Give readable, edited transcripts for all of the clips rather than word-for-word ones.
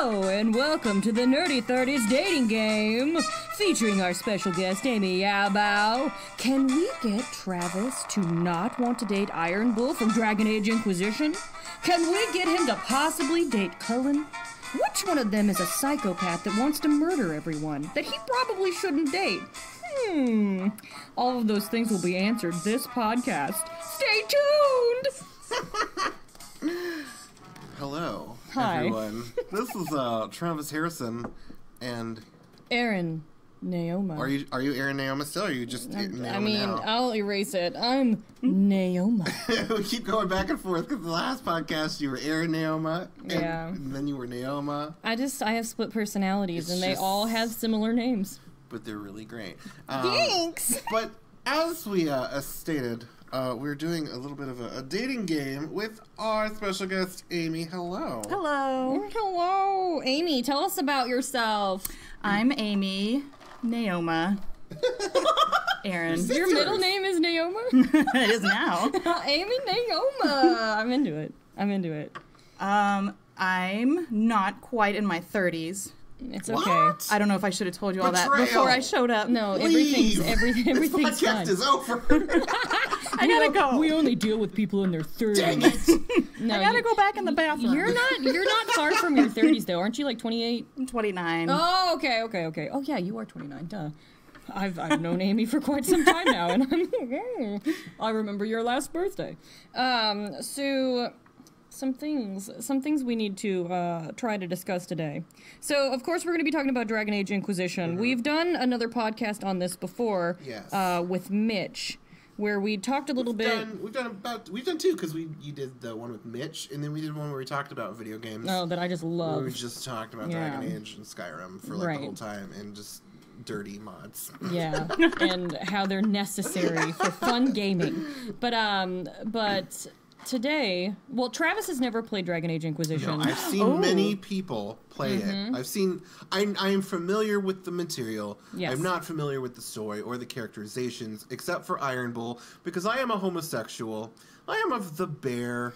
Hello, and welcome to the Nerdy 30s dating game, featuring our special guest, Amy Yabow. Can we get Travis to not want to date Iron Bull from Dragon Age Inquisition? Can we get him to possibly date Cullen? Which one of them is a psychopath that wants to murder everyone, that he probably shouldn't date? All of those things will be answered this podcast. Stay tuned! Hello, Hi. everyone. This is Travis Harrison and Erin Naoma. Are you Erin Naoma still? Or are you just Naoma now? I'll erase it. I'm Naoma. We keep going back and forth because the last podcast you were Erin Naoma, and then you were Naoma. I have split personalities, and they all have similar names. But they're really great. Thanks. But as we stated, we're doing a little bit of a dating game with our special guest, Amy. Hello. Hello. Hello, Amy. Tell us about yourself. I'm Amy Naoma. Erin. Your middle name is Naoma? It is now. Amy Naoma. I'm into it. I'm not quite in my 30s. It's What? okay. I don't know if I should have told you all that Betrayal. before I showed up. No, Leave. everything's This podcast fine. is over. I gotta go. We only deal with people in their 30s. Dang it. No, I gotta go back in the bathroom. You're not far from your 30s though, aren't you? Like 28? I'm 29. Oh, okay. Oh yeah, you are 29. Duh. I've known Amy for quite some time now, and I remember your last birthday. So some things we need to try to discuss today. So of course we're going to be talking about Dragon Age Inquisition. We've done another podcast on this before. Yes. With Mitch, where we talked a little bit. We've done two because you did the one with Mitch, and then we did one where we talked about video games. Oh, that I just love. We just talked about Yeah. Dragon Age and Skyrim for like the whole time, and just dirty mods. Yeah, and how they're necessary for fun gaming. But today, well, Travis has never played Dragon Age Inquisition. No, I've seen many people play it. I am familiar with the material. Yes. I'm not familiar with the story or the characterizations, except for Iron Bull, because I am a homosexual. I am of the bear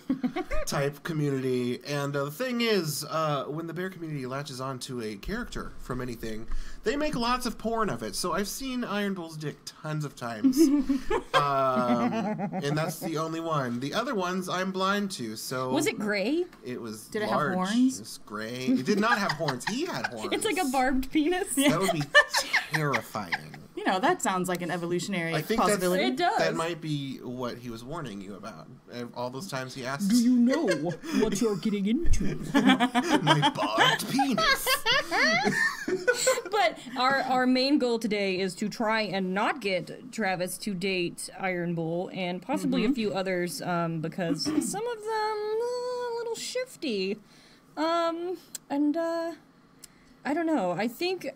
type community, and the thing is, when the bear community latches onto a character from anything, they make lots of porn of it. So I've seen Iron Bull's dick tons of times, and that's the only one. The other ones I'm blind to. So Was it gray? It was. Did it large. have horns? It was gray. It did not have horns. He had horns. It's like a barbed penis. That would be terrifying. You know, that sounds like an evolutionary I think possibility. It does. that might be what he was warning you about. All those times he asked, Do you know what you're getting into? my barbed penis. But our main goal today is to try and not get Travis to date Iron Bull and possibly a few others, because some of them a little shifty. I don't know. I think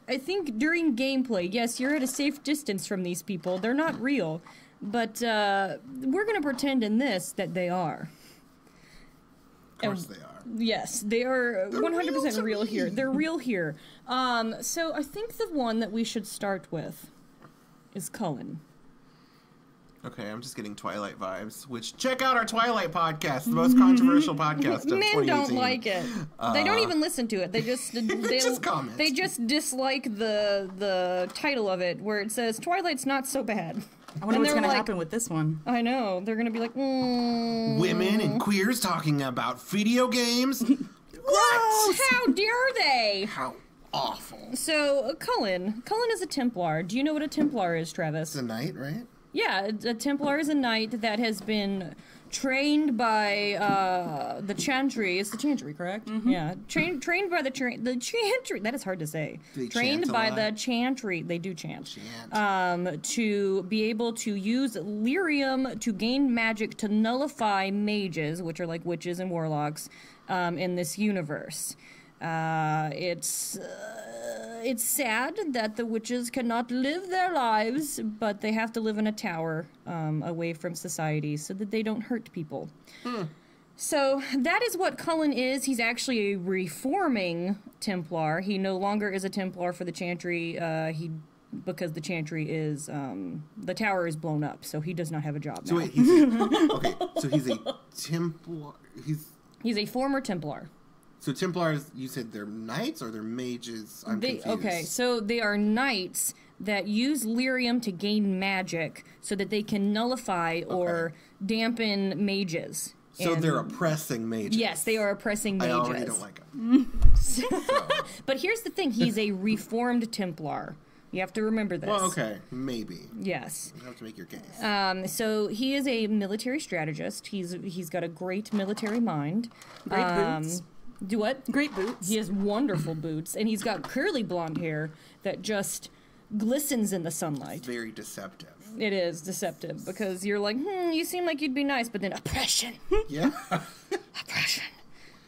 during gameplay, yes, you're at a safe distance from these people. They're not real, but we're gonna pretend in this that they are. Of course they are. Yes, they are 100% real me. here. They're real here. So I think the one that we should start with is Cullen. Okay, I'm just getting Twilight vibes. Which check out our Twilight podcast, the most controversial podcast of Men 2018. don't like it. They don't even listen to it. They just Just comment. They just dislike the title of it, where it says Twilight's not so bad. I wonder And what's they're going to like- happen with this one. I know they're gonna be like, Women and queers talking about video games. What? How dare they? How awful. So Cullen is a Templar. Do you know what a Templar is, Travis? It's a knight, right? Yeah, a Templar is a knight that has been trained by the Chantry. It's the Chantry, correct? Yeah, trained by the Chantry. That is hard to say. Do they Trained chant a by lot? the Chantry. They do chant. Chant. To be able to use lyrium to gain magic to nullify mages, which are like witches and warlocks, in this universe. It's sad that the witches cannot live their lives, but they have to live in a tower away from society so that they don't hurt people. So that is what Cullen is. He's actually a reforming Templar. He no longer is a Templar for the Chantry. Because the Chantry is the tower is blown up, so he does not have a job So now. wait, okay. So he's a Templar. He's a former Templar. So Templars, you said they're knights or they're mages? I'm confused. Okay, so they are knights that use lyrium to gain magic so that they can nullify or dampen mages. So they're oppressing mages. Yes, they are oppressing mages. I already don't like them. But here's the thing, he's a reformed Templar. You have to remember this. Well, okay, maybe. Yes. You have to make your case. So he is a military strategist. He's got a great military mind. Great boots. Do what? Great boots. He has wonderful boots, and he's got curly blonde hair that just glistens in the sunlight. Very deceptive. It is deceptive because you're like, you seem like you'd be nice, but then oppression. Yeah. Oppression.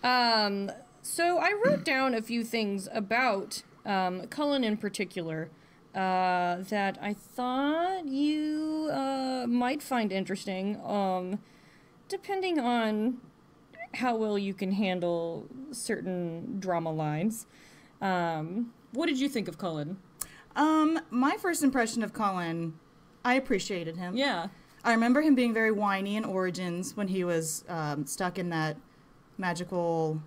So I wrote down a few things about Cullen in particular that I thought you might find interesting, depending on how well you can handle certain drama lines. What did you think of Cullen? My first impression of Cullen, I appreciated him. Yeah. I remember him being very whiny in Origins when he was stuck in that magical,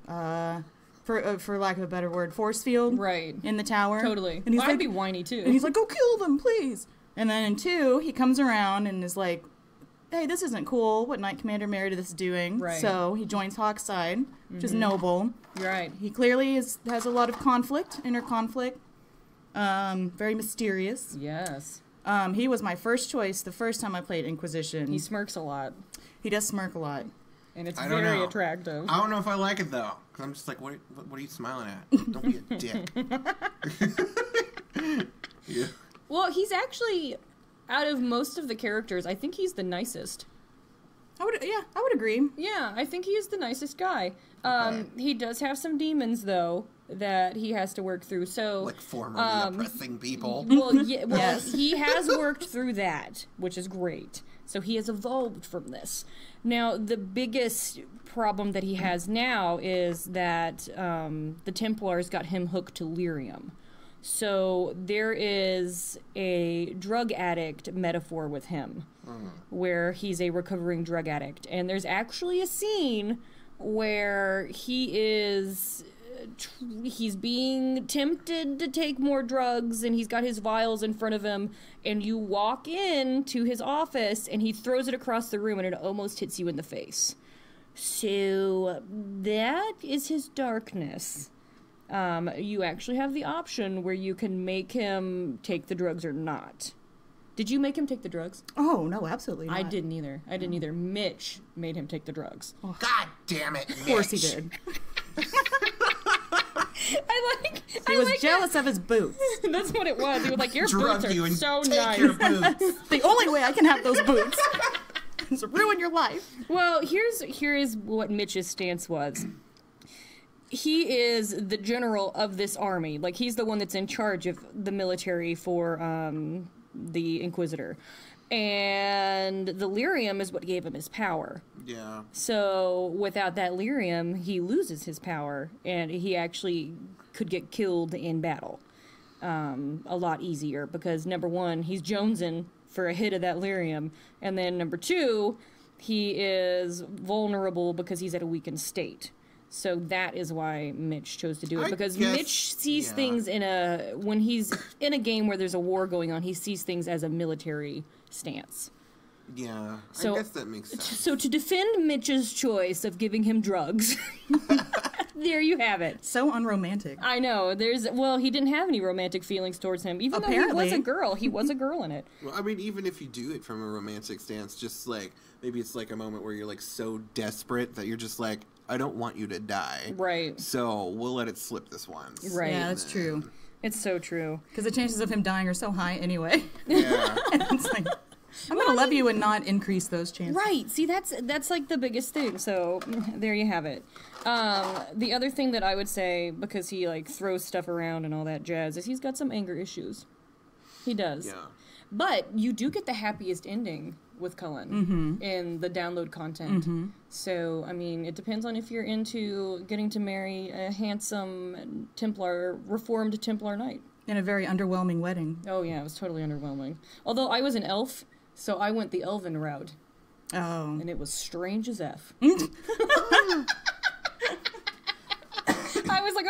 for lack of a better word, force field. Right. In the tower. Totally. And he's I'd like, be whiny too. And he's like, go kill them, please. And then in 2, he comes around and is like, hey, this isn't cool. What Knight Commander Meredith is doing. Right. So he joins Hawk's side, which is noble. You're right. He clearly has a lot of conflict, inner conflict. Very mysterious. Yes. He was my first choice the first time I played Inquisition. He smirks a lot. He does smirk a lot. And it's I don't very know. attractive. I don't know if I like it though, because I'm just like, what are you smiling at? Don't be a dick. Yeah. Well, he's actually, out of most of the characters, I think he's the nicest. I would agree. Yeah, I think he is the nicest guy. Okay. He does have some demons, though, that he has to work through, so... Like formerly oppressing people. Well, yeah, well, Yes. he has worked through that, which is great. So he has evolved from this. Now, the biggest problem that he has now is that the Templars got him hooked to lyrium. So there is a drug addict metaphor with him, where he's a recovering drug addict. And there's actually a scene where he's being tempted to take more drugs, and he's got his vials in front of him, and you walk into his office, and he throws it across the room, and it almost hits you in the face. So that is his darkness. You actually have the option where you can make him take the drugs or not. Did you make him take the drugs? Oh, no, absolutely not. I didn't either. Mitch made him take the drugs. God damn it, Of course he did. He was jealous of his boots. That's what it was. He was like, your Drug boots you are and so take nice. your boots. The only way I can have those boots is to ruin your life. Well, here is what Mitch's stance was. He is the general of this army. Like, he's the one that's in charge of the military for the Inquisitor. And the lyrium is what gave him his power. Yeah. So without that lyrium, he loses his power, and he actually could get killed in battle a lot easier because, number one, he's jonesing for a hit of that lyrium, and then number two, he is vulnerable because he's at a weakened state. So that is why Mitch chose to do it, because Mitch sees things when he's in a game where there's a war going on, he sees things as a military stance. Yeah, So- I guess that makes sense. So to defend Mitch's choice of giving him drugs, there you have it. So unromantic. I know. He didn't have any romantic feelings towards him, even though he was Apparently. a girl. He was a girl in it. Well, I mean, even if you do it from a romantic stance, just like, maybe it's like a moment where you're like so desperate that you're just like, I don't want you to die. Right. So we'll let it slip this once. Right. Yeah, that's true. It's so true. Because the chances of him dying are so high anyway. Yeah. And it's like, I'm going to love you and not increase those chances. Right. See, that's like the biggest thing. So there you have it. The other thing that I would say, because he like throws stuff around and all that jazz, is he's got some anger issues. He does. Yeah. But you do get the happiest ending with Cullen in the download content. So, I mean, it depends on if you're into getting to marry a handsome reformed Templar knight. In a very underwhelming wedding. Oh, yeah, it was totally underwhelming. Although I was an elf, so I went the elven route, Oh. and it was strange as F.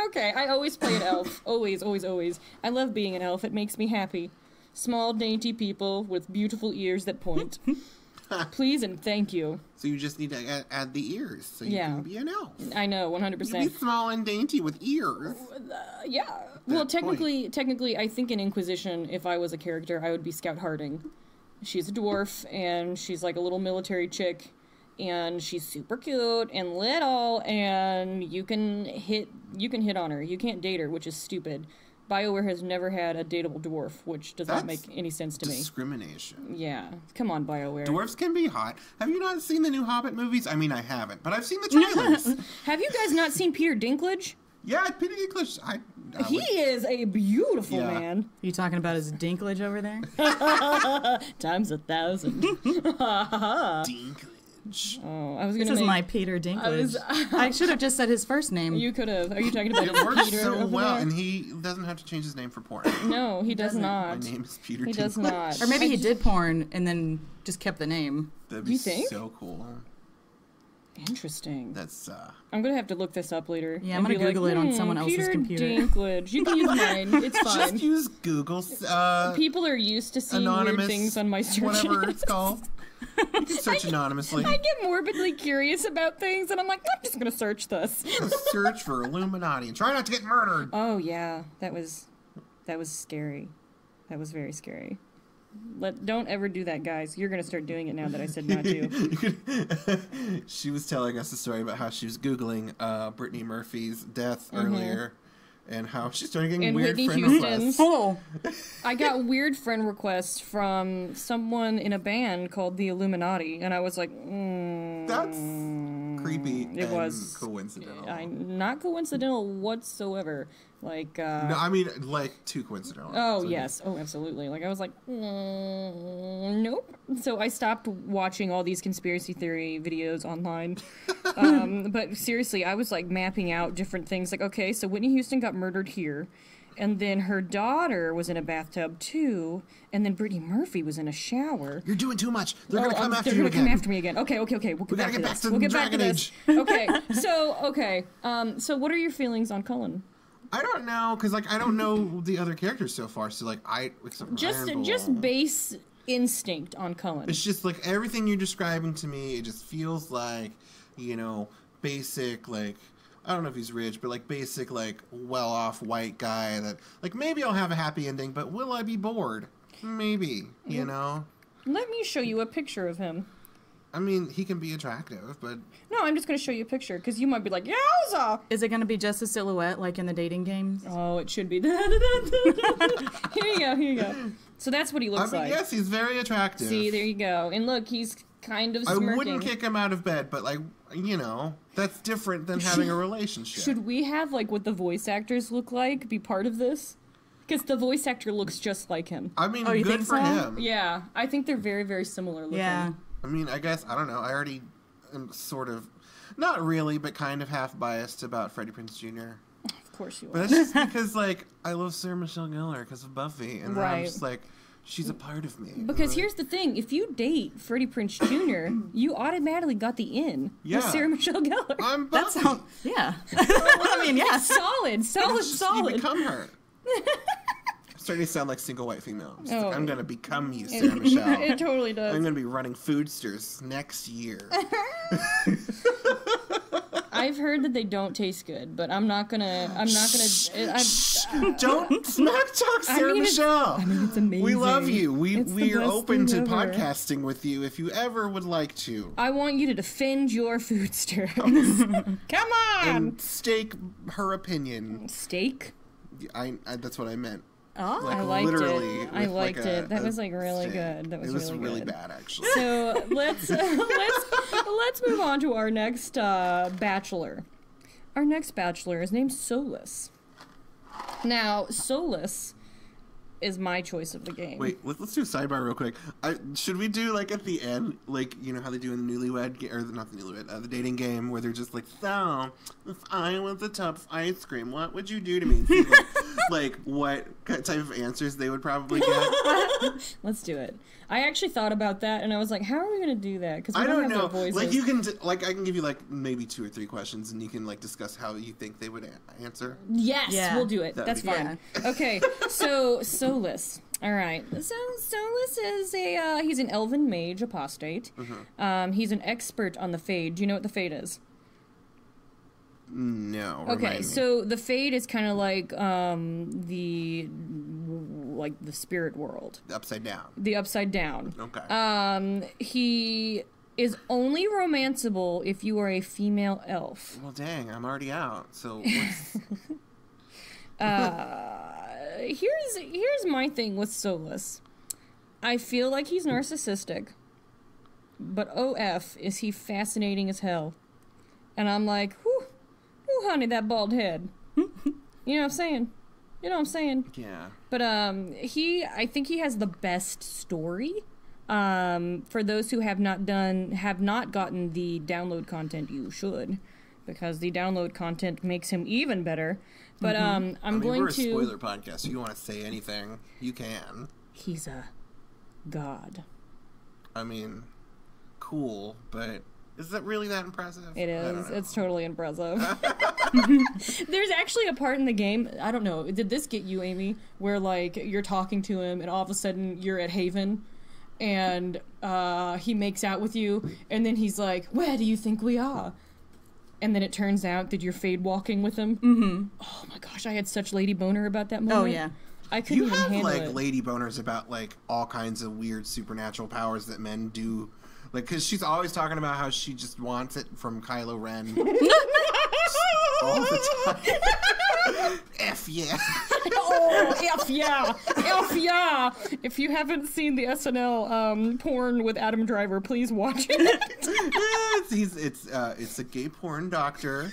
Okay, I always play an elf. Always, always, always. I love being an elf. It makes me happy. Small, dainty people with beautiful ears that point. Please and thank you. So you just need to add the ears so you can be an elf. I know, 100%. You can be small and dainty with ears. Yeah. Well, technically, I think in Inquisition, if I was a character, I would be Scout Harding. She's a dwarf, and she's like a little military chick, and she's super cute and little, and you can hit on her. You can't date her, which is stupid. BioWare has never had a dateable dwarf, which does not make any sense to me. Discrimination. Yeah. Come on, BioWare. Dwarves can be hot. Have you not seen the new Hobbit movies? I mean, I haven't, but I've seen the trailers. Have you guys not seen Peter Dinklage? Yeah, Peter Dinklage. He is a beautiful man. You talking about his dinklage over there? Times 1,000. Dinklage. Oh, I was gonna. This is my Peter Dinklage. I should have just said his first name. You could have. Are you talking about It works Peter so over well, there? and he doesn't have to change his name for porn. No, he does not. My name is Peter He Dinklage. does not. Or maybe he did porn and then just kept the name. That'd be You think? so cool. Interesting. That's I'm gonna have to look this up later. Yeah, and I'm gonna be Google like, it on someone else's Peter computer. Dinklage. You can use mine. It's fine. just use Google. People are used to seeing Anonymous, weird things on my search. whatever it's called. You can search anonymously. I get morbidly curious about things, and I'm like, I'm just gonna search this. Search for Illuminati and try not to get murdered. Oh yeah, that was scary. That was very scary. Don't ever do that, guys. You're gonna start doing it now that I said not to. She was telling us a story about how she was Googling Brittany Murphy's death earlier, and how she started getting And weird Whitney friend Houston's. requests. Oh, I got weird friend requests from someone in a band called the Illuminati, and I was like, That's creepy. It and was coincidental. not coincidental whatsoever. Like, No, I mean like too coincidental. oh So, yes, oh absolutely. Like I was like, nope. So I stopped watching all these conspiracy theory videos online. But seriously, I was like mapping out different things. Like, okay, so Whitney Houston got murdered here. And then her daughter was in a bathtub too, and then Brittany Murphy was in a shower. You're doing too much. They're gonna come after They're you gonna again. come after me again. Okay. We'll get back to this. to We'll the get back to Dragon this. Okay. So what are your feelings on Cullen? I don't know, because like I don't know the other characters so far. So like except for Iron Bull. Just base instinct on Cullen. It's just like everything you're describing to me. It just feels like, basic, like, I don't know if he's rich, but like basic, like well-off white guy that like maybe I'll have a happy ending, but will I be bored? Maybe, Let me show you a picture of him. I mean, he can be attractive, but No, I'm just going to show you a picture because you might be like, yowza! is it going to be just a silhouette like in the dating games? Oh, it should be. Here you go. So that's what he looks like. yes, he's very attractive. See, there you go. And look, he's kind of smirking. I wouldn't kick him out of bed, but like, that's different than having a relationship. Should we have like what the voice actors look like be part of this? Because the voice actor looks just like him. I mean, you good think for so? him. Yeah, I think they're very, very similar looking. Yeah. I mean, I guess, I don't know. I already am sort of, not really, but kind of half biased about Freddie Prinze Jr. Of course you are. But that's just because, like, I love Sarah Michelle Gellar because of Buffy. And then I'm Right. just like, she's a part of me. Because Like, here's the thing: if you date Freddie Prinze Jr., you automatically got the in Yeah. with Sarah Michelle Gellar. I'm Buffy. Yeah. I mean, yeah. Solid. You become her. Starting to sound like single white female. I'm, just like, I'm gonna become you, Sarah Michelle. It totally does. I'm gonna be running Foodsters next year. I've heard that they don't taste good, but I'm not gonna. Don't smack talk Sarah Michelle. It's amazing. We love you. It's the We are best open to thing ever. podcasting with you if you ever would like to. I want you to defend your foodster. Come on. And stake her opinion. Steak. I that's what I meant. Oh, Like, I liked literally it. I with, liked like, it. That a was like really steak. good. That was It was really really good. bad, actually. So let's move on to our next bachelor. Our next bachelor is named Solus. Now, Solus is my choice of the game. Wait, let's do a sidebar real quick. Should we do, like, at the end, like, you know how they do in the Newlywed, or not the Newlywed, the dating game, where they're just like, so, if I was a tub of ice cream, what would you do to me? See, like, like what type of answers they would probably get. Let's do it. I actually thought about that, and I was like, how are we going to do that? Because I don't know. Voices. Like, you can, I can give you, like, maybe 2 or 3 questions, and you can, like, discuss how you think they would answer. Yes, Yeah. we'll do it. That'd That's be fine. Okay, so Solus. All right. So Solus is he's an elven mage apostate. Mm-hmm. He's an expert on the Fade. Do you know what the Fade is? No. Okay, so the Fade is kind of like the spirit world. Upside down. The Upside Down. Okay. He is only romanceable if you are a female elf. Well, dang, I'm already out. So what's... Here's my thing with Solus. I feel like he's narcissistic, but OF is he fascinating as hell. And I'm like, whew, honey, that bald head. You know what I'm saying? You know what I'm saying? Yeah. But I think he has the best story. For those who have not gotten the download content, you should, because the download content makes him even better. But I'm going we're a to. spoiler podcast. So you want to say anything, you can. He's a god. I mean, cool, but is that really that impressive? It I don't is. know. It's totally impressive. There's actually a part in the game, I don't know, did this get you, Amy, where, like, you're talking to him and all of a sudden you're at Haven and he makes out with you and then he's like, where do you think we are? And then it turns out that you're fade walking with him. Mm-hmm. Oh my gosh, I had such lady boner about that moment. Oh, yeah. I couldn't You even have, handle like, it. lady boners about, like, all kinds of weird supernatural powers that men do. Like, because she's always talking about how she just wants it from Kylo Ren. All the time. F yeah. Oh, F yeah. F yeah. If you haven't seen the SNL porn with Adam Driver, please watch it. It's a gay porn doctor.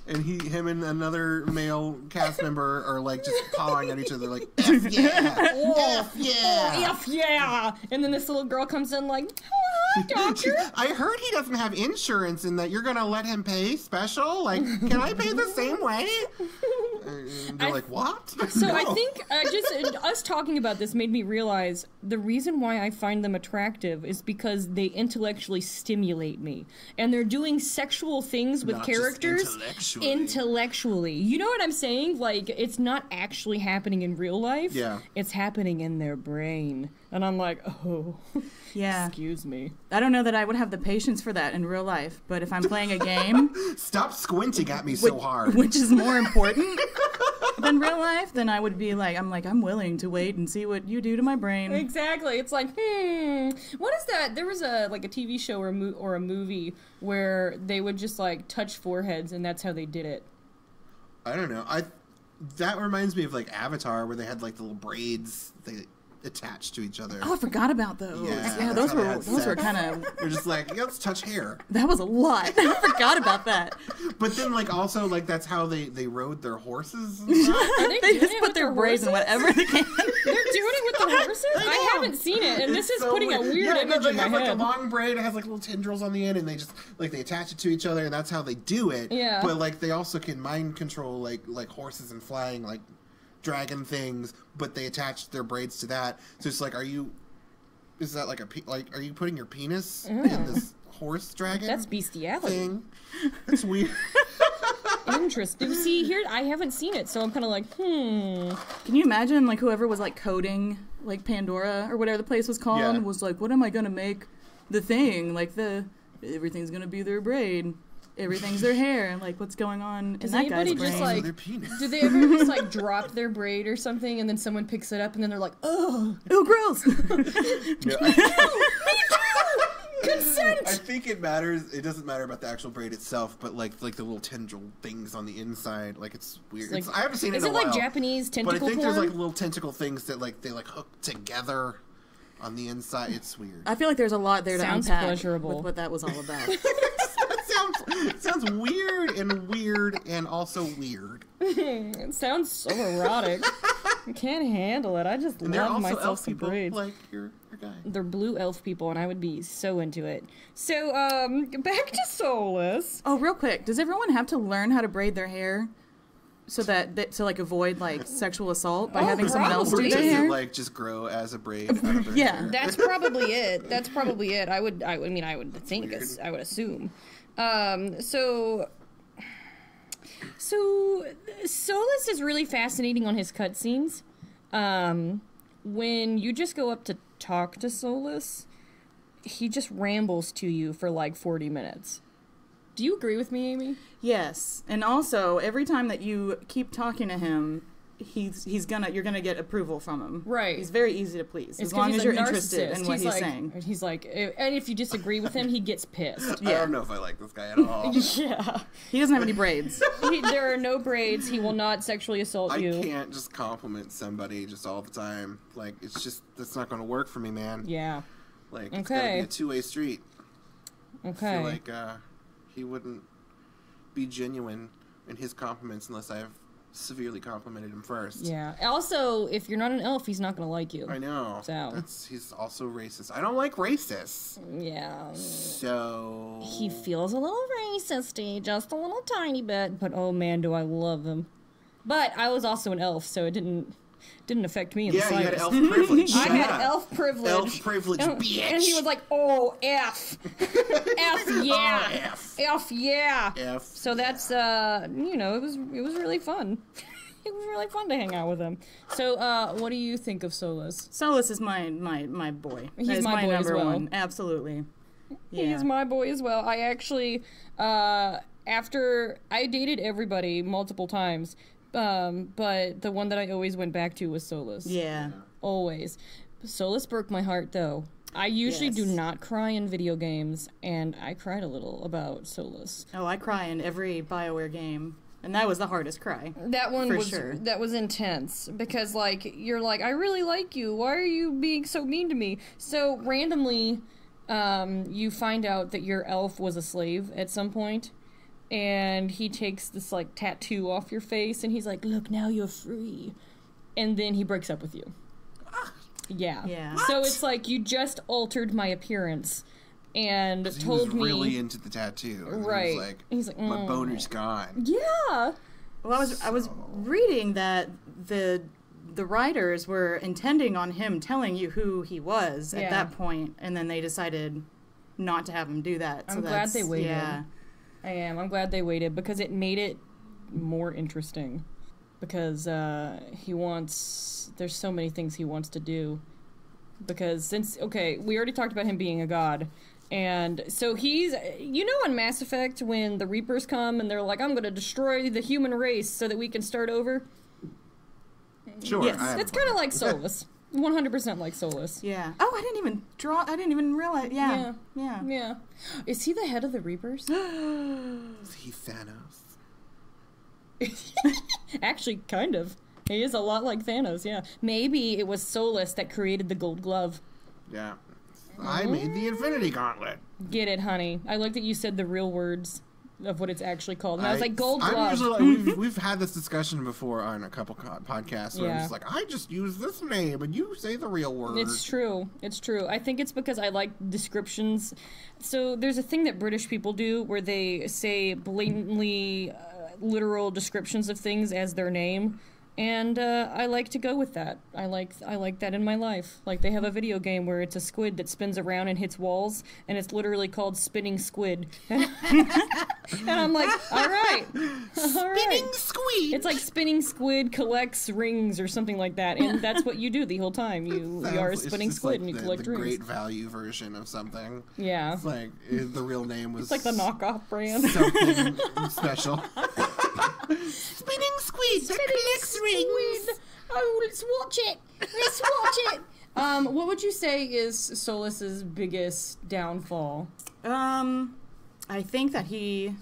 And him and another male cast member are like just pawing at each other like, F yeah! F yeah! Oh, F yeah! And then this little girl comes in like, oh, hi, doctor. I heard he doesn't have insurance and that you're gonna let him pay special? Like, can I pay the same way? And they're like, what? So No. I think just us talking about this made me realize the reason why I find them attractive is because they intellectually stimulate me. And they're doing sexual things with Not just characters intellectually. You know what I'm saying? Like, it's not actually happening in real life. Yeah. It's happening in their brain. And I'm like, oh, Yeah. excuse me. I don't know that I would have the patience for that in real life, but if I'm playing a game, Stop squinting at me so hard. which is more important than real life, then I would be like, I'm willing to wait and see what you do to my brain. Exactly. It's like, what is that? There was a TV show or a movie where they would just like touch foreheads and that's how they did it. I don't know. That reminds me of like Avatar, where they had like the little braids they attached to each other. Oh, I forgot about those. Yeah, those that's how they had were sex. kind of. They're just like, yeah, let's touch hair. That was a lot. I forgot about that. But then, like, also, like, that's how they rode their horses and stuff. Are they They doing just it put with their the braids in horses? whatever they can. They're doing it with the horses? I know. I haven't seen it, and this It's is so putting a weird yeah, image they in my have, like, head. a long braid. It has, like, little tendrils on the end, and they just, like, they attach it to each other, and that's how they do it. Yeah. But, like, they also can mind control, like horses and flying, like, dragon things, but they attach their braids to that. So it's like, is that like are you putting your penis in this horse dragon? That's bestiality. Thing? That's weird. Interesting. See, here, I haven't seen it, so I'm kind of like, Can you imagine, like, whoever was, like, coding, like, Pandora or whatever the place was called, Yeah. was like, what am I going to make the thing? Like, everything's going to be their braid. Everything's their hair. And, like, what's going on Does in that guy's anybody brain? just, like, Their penis. do they ever just, like, drop their braid or something, and then someone picks it up, and then they're like, oh, Ooh, gross! consent! I think it matters. It doesn't matter about the actual braid itself, but like the little tendril things on the inside. Like, it's weird. It's like- I haven't seen it Is in a it like while, Japanese but tentacle I think porn? there's like little tentacle things that like they like hook together on the inside. It's weird. I feel like there's a lot there to Sounds unpack pleasurable. with what that was all about. It sounds weird and also weird. It sounds so erotic. I can't handle it. I just And they're love also myself elf some people, braids. like your guy. They're blue elf people, and I would be so into it. So, back to Solus. Oh, real quick, does everyone have to learn how to braid their hair? to like avoid like sexual assault by having someone else do probably. their Does hair. it like just grow as a braid? Out of their Yeah. hair? That's probably it. That's probably it. I would think, I would assume. So Solus is really fascinating on his cutscenes. When you just go up to talk to Solus, he just rambles to you for like 40 minutes. Do you agree with me, Amy? Yes, and also every time that you keep talking to him, you're gonna get approval from him. Right. He's very easy to please, It's as long 'cause as he's a you're interested narcissist. in what he's like, saying. He's like, and if you disagree with him, he gets pissed. I don't know if I like this guy at all. Yeah. He doesn't have any braids. There are no braids. He will not sexually assault I you. can't just compliment somebody just all the time. Like, it's just, that's not going to work for me, man. Yeah. Like, it's got to be Okay. a two-way street. Okay. I feel like he wouldn't be genuine in his compliments unless I've severely complimented him first. Yeah. Also, if you're not an elf, he's not gonna like you. I know. So. He's also racist. I don't like racists. Yeah. So... He feels a little racisty, just a little tiny bit, but oh man, do I love him. But I was also an elf, so it didn't affect me in the Yeah, you had slightest. elf privilege. I Shut had up. elf privilege. Elf privilege, bitch. And he was like, "Oh, F, F, yeah, Oh, F. F, yeah." F. So that's it was really fun. It was really fun to hang out with him. So, what do you think of Solus? Solus is my boy. He's That is my boy as number well. one. Absolutely. Yeah. He's my boy as well. I actually, after I dated everybody multiple times, but the one that I always went back to was Solus. Yeah. Always. Solus broke my heart, though. I usually do Yes. not cry in video games, and I cried a little about Solus. Oh, I cry in every BioWare game, and that was the hardest cry. That one For was sure. that was intense because you're like, I really like you. Why are you being so mean to me? So randomly, you find out that your elf was a slave at some point, and he takes this like tattoo off your face, and he's like, "Look, now you're free," and then he breaks up with you. Yeah. Yeah. So it's like you just altered my appearance and He told was me really into the tattoo. And Right. He's like, my "Mm." boner's gone. Yeah. Well, I was reading that the writers were intending on him telling you who he was Yeah. at that point, and then they decided not to have him do that. I'm glad they waited. Yeah. I am. I'm glad they waited because it made it more interesting. Because there's so many things he wants to do. Because we already talked about him being a god. And so he's, on Mass Effect when the Reapers come and they're like, I'm going to destroy the human race so that we can start over. Sure. Yes. I have It's a kind of plan. like Solus. 100% like Solus. Yeah. Oh, I didn't even realize. Yeah. Yeah. Yeah. Is he the head of the Reapers? He's Thanos. Actually, kind of. He is a lot like Thanos, yeah. Maybe it was Solus that created the gold glove. Yeah. I made the Infinity Gauntlet. Get it, honey. I like that you said the real words of what it's actually called. And I was like, gold glove. I'm usually like, we've had this discussion before on a couple podcasts where I'm Yeah. just like, I just use this name and you say the real word. It's true. It's true. I think it's because I like descriptions. So there's a thing that British people do where they say blatantly literal descriptions of things as their name. And I like to go with that. I like that in my life. Like they have a video game where it's a squid that spins around and hits walls, and it's literally called Spinning Squid. And I'm like, all right, Spinning squid. It's like Spinning Squid collects rings or something like that, and that's what you do the whole time. You are a It's spinning just squid like and you the collect rings. great value version of something. Yeah, It's like the real name was it's like the knockoff brand. something special. Spinning squid that collects rings. Oh, let's watch it. Let's watch it. What would you say is Solus's biggest downfall? I think that are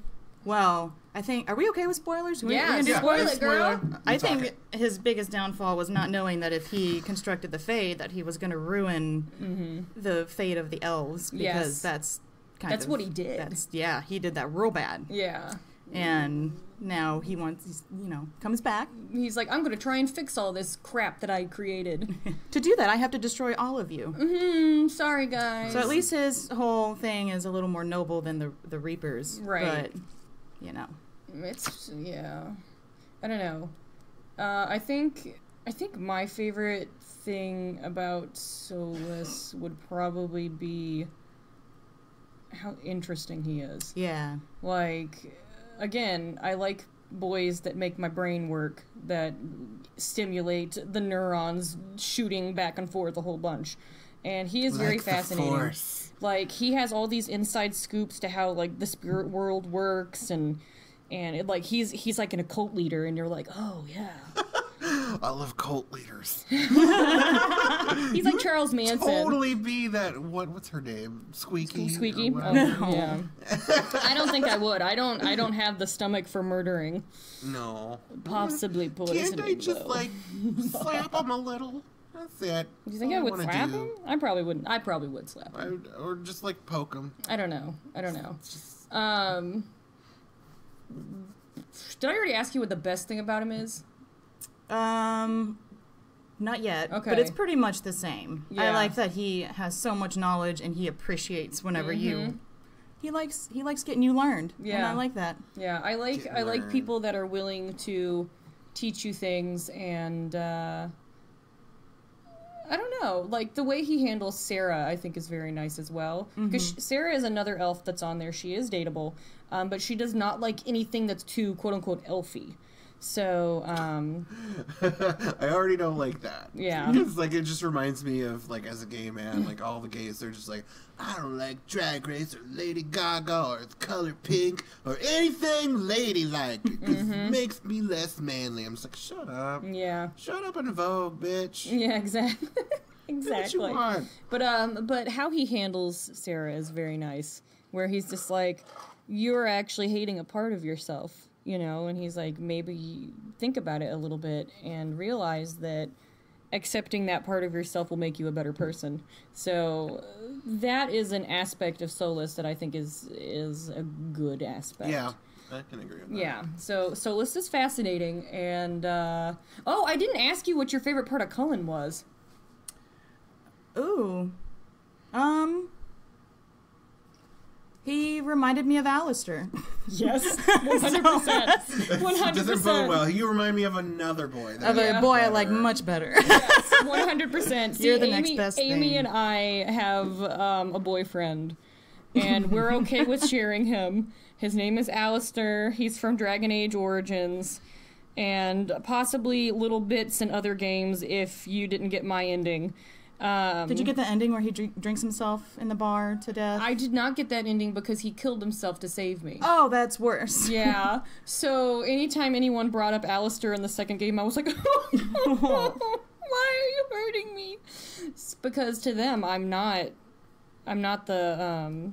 we okay with spoilers? We're Yeah, gonna do spoil spoilers? it, girl. I think his biggest downfall was not knowing that if he constructed the Fade, that he was going to ruin the fate of the elves, because Yes. that's what he did. He did that real bad. Yeah. And now he comes back. He's like, I'm going to try and fix all this crap that I created. To do that, I have to destroy all of you. Sorry, guys. So at least his whole thing is a little more noble than the Reapers. Right. But, It's, yeah. I don't know. I think my favorite thing about Solus would probably be how interesting he is. Yeah. Like, again, I like boys that make my brain work, that stimulate the neurons shooting back and forth a whole bunch. And he is very fascinating. Force. Like, he has all these inside scoops to how, like, the spirit world works, and like, he's like an occult leader, and you're like, oh, yeah. I love cult leaders. He's like Charles Manson. Totally be that. What's her name? Squeaky. Squeaky. Or Oh, whatever. yeah. I don't think I would. I don't have the stomach for murdering. No. Possibly poisoning. Can't I just though. like slap him a little? That's it. You think I would slap him? I probably wouldn't. I probably would slap him. Or just like poke him. I don't know. Did I already ask you what the best thing about him is? Not yet. Okay. But it's pretty much the same. I Yeah. like that he has so much knowledge and he appreciates whenever you. He likes getting you learned. And Yeah. I like that. Yeah, I like people that are willing to teach you things, and I don't know, like the way he handles Sarah, I think is very nice as well. Because Sarah is another elf that's on there. She is dateable, but she does not like anything that's too quote unquote elfy. So, I already don't like that. Yeah. Because, like, it just reminds me of, like, as a gay man, like, all the gays, they're just like, I don't like Drag Race or Lady Gaga or the color pink or anything ladylike. Because it makes me less manly. I'm just like, shut up. yeah. Shut up and Vogue, bitch. Yeah, exactly. Do what you Exactly. want. But how he handles Sarah is very nice. Where he's just like, you're actually hating a part of yourself, you know? And he's like, maybe think about it a little bit and realize that accepting that part of yourself will make you a better person. So that is an aspect of Solus that I think is a good aspect. Yeah, I can agree with that. Yeah, so Solus is fascinating, and oh, I didn't ask you what your favorite part of Cullen was. Ooh. He reminded me of Alistair. Yes, 100%. 100%. Doesn't bode well. You remind me of another boy. Of a Yeah. boy I like much better. Yes, 100%. See, You're the next best Amy thing. and I have a boyfriend, and we're okay with sharing him. His name is Alistair. He's from Dragon Age Origins, and possibly little bits in other games if you didn't get my ending. Did you get the ending where he drinks himself in the bar to death? I did not get that ending because he killed himself to save me. Oh, that's worse. Yeah. So anytime anyone brought up Alistair in the second game, I was like, why are you hurting me? It's because to them, I'm not the,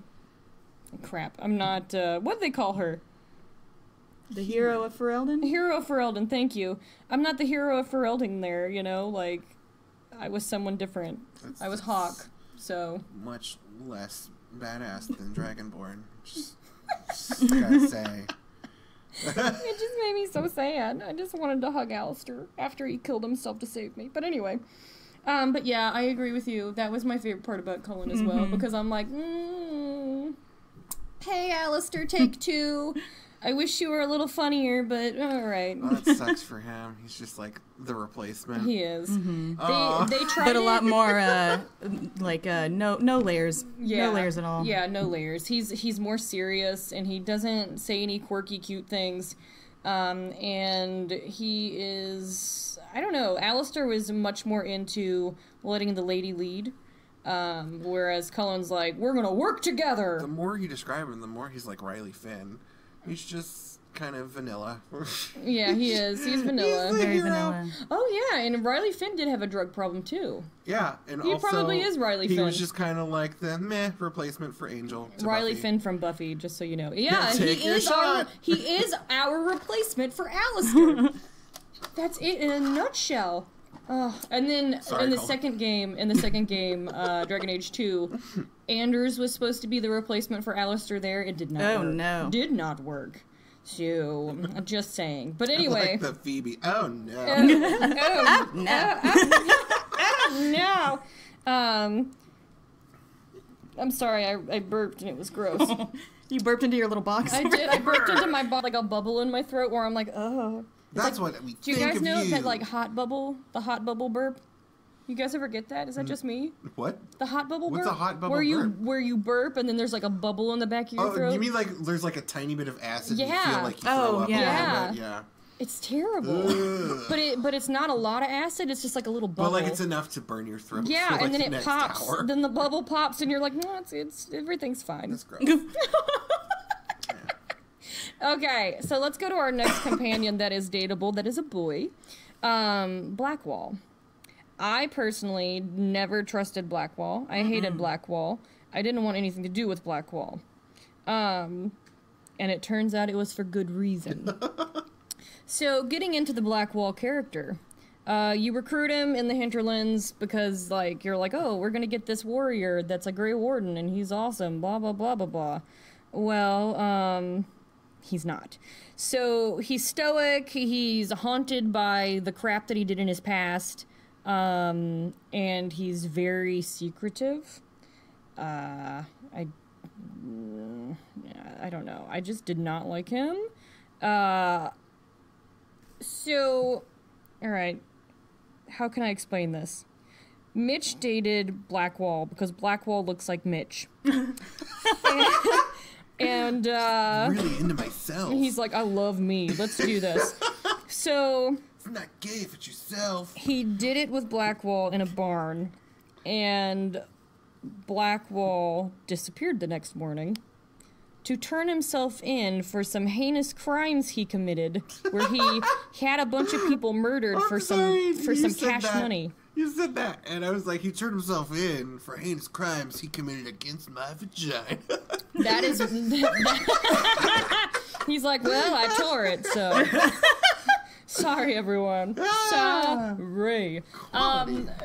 crap. I'm not, what do they call her? The hero of Ferelden? Hero of Ferelden, thank you. I'm not the hero of Ferelden there, you know, like, I was someone different. I was Hawk, so. Much less badass than Dragonborn. Just gotta say. It just made me so sad. I just wanted to hug Alistair after he killed himself to save me. But anyway. But yeah, I agree with you. That was my favorite part about Cullen as well, because I'm like, hey, Alistair, take two. I wish you were a little funnier, but alright. Oh, that sucks for him. He's just like the replacement. He is. Aw. They tried But a it. lot more, no layers. Yeah. No layers at all. Yeah, no layers. He's more serious, and he doesn't say any quirky, cute things. And he is, I don't know, Alistair was much more into letting the lady lead. Whereas Cullen's like, we're gonna work together. The more you describe him, the more he's like Riley Finn. He's just kind of vanilla. Yeah, he is. He's vanilla. He's the Very hero. vanilla. Oh yeah, and Riley Finn did have a drug problem too. Yeah, and He also, probably is Riley he Finn. was just kind of like the meh replacement for Angel. To Riley Buffy. Finn from Buffy, just so you know. Yeah, Take he your is shot. he is our replacement for Alistair. That's it in a nutshell. Oh, and then Sorry, in the Colin. second game, Dragon Age 2, Anders was supposed to be the replacement for Alistair there. It did not Oh, work. no. Did not work. So, I'm just saying. But anyway. Like the Phoebe. Oh no. Oh, No. no. I'm sorry, I burped and it was gross. You burped into your little box. I did. I burped into my like a bubble in my throat where I'm like, oh. That's what we Do you think guys of know you. that, like, the hot bubble burp? You guys ever get that? Is that just me? What? The hot bubble burp? What's a hot bubble burp? burp? Where you burp and then there's, like, a bubble in the back of your throat? You mean like there's like a tiny bit of acid and you Yeah. feel like you throw up a yeah. little bit? Yeah. It's terrible. But it's not a lot of acid, it's just like a little bubble. But like it's enough to burn your throat. Yeah, for, like, and then the it next pops. hour. Then the bubble pops and you're like, no, it's everything's fine. That's gross. Okay, so let's go to our next companion that is dateable, that is a boy. Blackwall. I personally never trusted Blackwall. I hated Blackwall. I didn't want anything to do with Blackwall. And it turns out it was for good reason. So, getting into the Blackwall character, you recruit him in the hinterlands because, like, you're like, oh, we're gonna get this warrior that's a Grey Warden and he's awesome, blah, blah, blah, blah, blah. Well, he's not. So, he's stoic, he's haunted by the crap that he did in his past, and he's very secretive. I don't know. I just did not like him. So, alright. How can I explain this? Mitch dated Blackwall because Blackwall looks like Mitch. and really into myself. he's like, I love me. Let's do this. So, It's not gay if it's yourself. he did it with Blackwall in a barn, and Blackwall disappeared the next morning to turn himself in for some heinous crimes he committed, where he had a bunch of people murdered for some cash money. You said that, and I was like, he turned himself in for heinous crimes he committed against my vagina. That is... He's like, well, I tore it, so... Sorry, everyone. Sorry.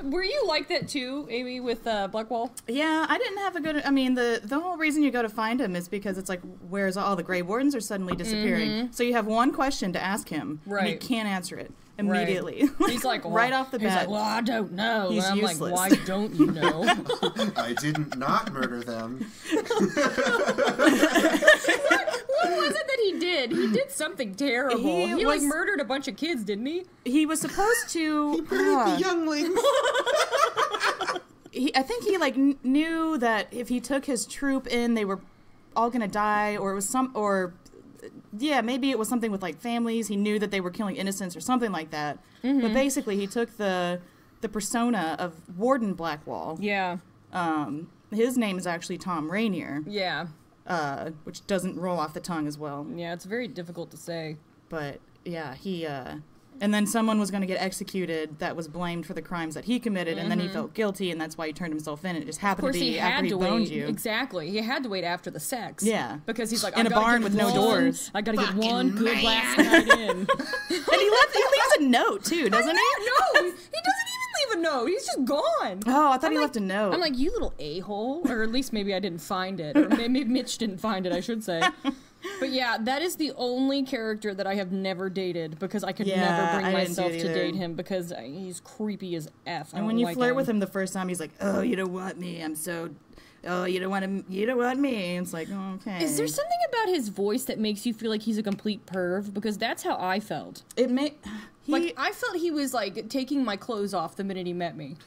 Were you like that too, Amy, with Blackwall? Yeah, I didn't have a good. I mean, the whole reason you go to find him is because it's like, where's all the Grey Wardens are suddenly disappearing. So you have one question to ask him, and he Right. can't answer it immediately. He's like, well, right off the bat. He's like, well, I don't know. He's and I'm useless. like, why don't you know? I didn't not murder them. What was it that he did? He did something terrible. He like was- murdered a bunch of kids, didn't he? He was supposed to. Murdered the younglings. I think he like knew that if he took his troop in, they were all gonna die, or it was yeah, maybe it was something with like families. He knew that they were killing innocents or something like that. But basically, he took the persona of Warden Blackwall. Yeah. His name is actually Tom Rainier, Yeah. which doesn't roll off the tongue as well. Yeah, it's very difficult to say. But yeah, he and then someone was going to get executed that was blamed for the crimes that he committed, and then he felt guilty, and that's why he turned himself in. It just Of happened course, to be he after had he to boned wait. you. Exactly. He had to wait after the sex. Yeah. Because he's like, In I a gotta barn get with no one- doors. I gotta get Fucking one good man. last night in. And he leaves a note too, doesn't he? No, he doesn't even leave a note. He's just gone. Oh, I thought I'm he like- left a note. I'm like, you little a-hole. Or at least maybe I didn't find it. Or maybe Mitch didn't find it, I should say. But yeah, that is the only character that I have never dated because I could Yeah, never bring I didn't myself do it to either. date him because he's creepy as F. and when you flirt with him the first time, he's like, "Oh, you don't want me. I'm so. Oh, you don't want him. You don't want me." It's like, okay. Is there something about his voice that makes you feel like he's a complete perv? Because that's how I felt. It may. Like, I felt he was, like, taking my clothes off the minute he met me.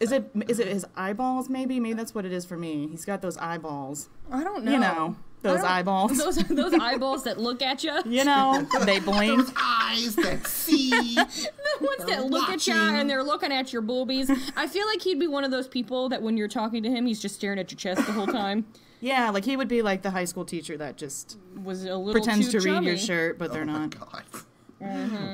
Is it his eyeballs? Maybe that's what it is for me. He's got those eyeballs. I don't know. You know, those I don't- eyeballs. Those eyeballs that look at you. You know, they blink. Those eyes that see. The ones that look at you watching. and they're looking at your boobies. I feel like he'd be one of those people that when you're talking to him, he's just staring at your chest the whole time. Yeah, like he would be like the high school teacher that just Was a little pretends too to read your chummy. shirt, but they're Oh my not. God.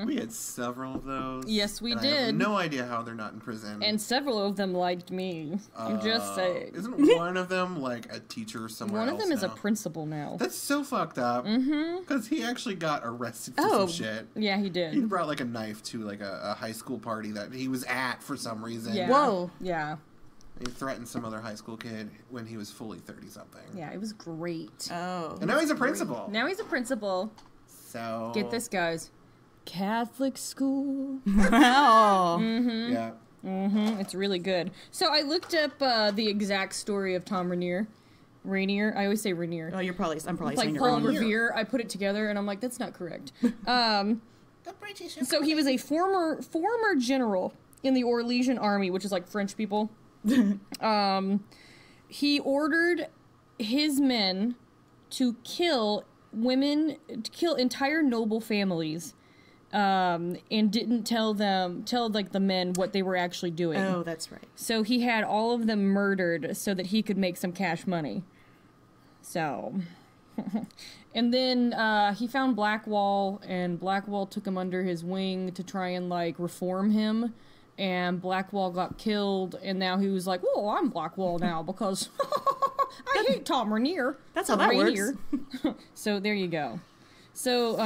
We had several of those. Yes, we and I have did. no idea how they're not in prison. And several of them liked me. I'm just saying. Isn't one of them like a teacher somewhere One of else them is a now? principal now. That's so fucked up. Because he actually got arrested for Oh. some shit. Yeah, he He did. brought like a knife to like a high school party that he was at for some reason. Yeah. Whoa. Yeah. He threatened some other high school kid when he was fully 30-something. Yeah, it was great. Oh. And now he's a principal. Now he's a principal. So Get this, guys. Catholic school. Oh. Yeah. It's really good. So I looked up the exact story of Tom Rainier. I always say Rainier. Oh, I'm probably Like saying it Paul wrong. Revere. I put it together and I'm like, that's not correct. The British. So he was a former general in the Orlesian army, which is like French people. He ordered his men to kill women, to kill entire noble families, and didn't tell like the men what they were actually doing. Oh, that's right. So he had all of them murdered so that he could make some cash money. So, and then he found Blackwall, and Blackwall took him under his wing to try and like reform him. And Blackwall got killed, and now he was like, "Well, I'm Blackwall now because I hate Tom Rainier." That's how that works. So there you go. So,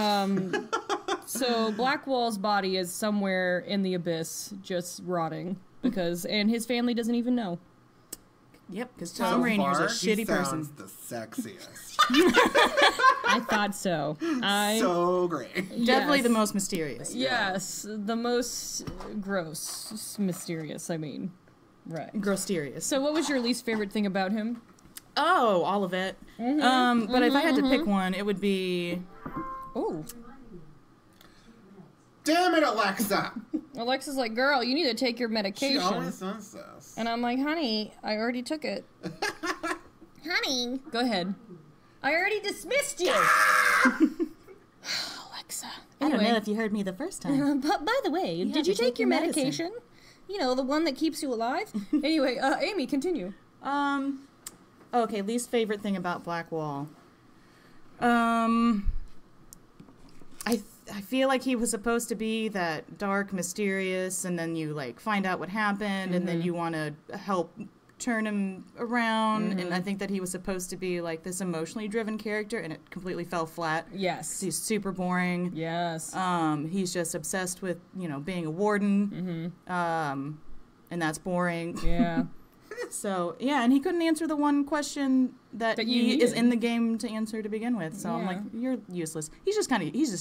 so Blackwall's body is somewhere in the abyss, just rotting and his family doesn't even know. Yep, because Tom Rainier's a shitty person. The sexiest. I thought so. So great. Definitely the most mysterious. Yes, the most gross, mysterious. I mean, right. Grossterious. So, what was your least favorite thing about him? Oh, all of it. But if I had to pick one, it would be. Oh. Damn it, Alexa! Alexa's like, girl, you need to take your medication. She always says this. And I'm like, honey, I already took it. Honey. Go ahead. I already dismissed you. Alexa. I don't know if you heard me the first time. But by the way, did you take your medication? You know, the one that keeps you alive? Anyway, Amy, continue. Okay, least favorite thing about Blackwall. I feel like he was supposed to be that dark, mysterious, and then you like find out what happened, and then you want to help turn him around. And I think that he was supposed to be like this emotionally driven character, and it completely fell flat. Yes. He's super boring. Yes. He's just obsessed with being a warden. And that's boring. Yeah. So, yeah, and he couldn't answer the one question that he is in the game to answer to begin with. So I'm like, you're useless. He's just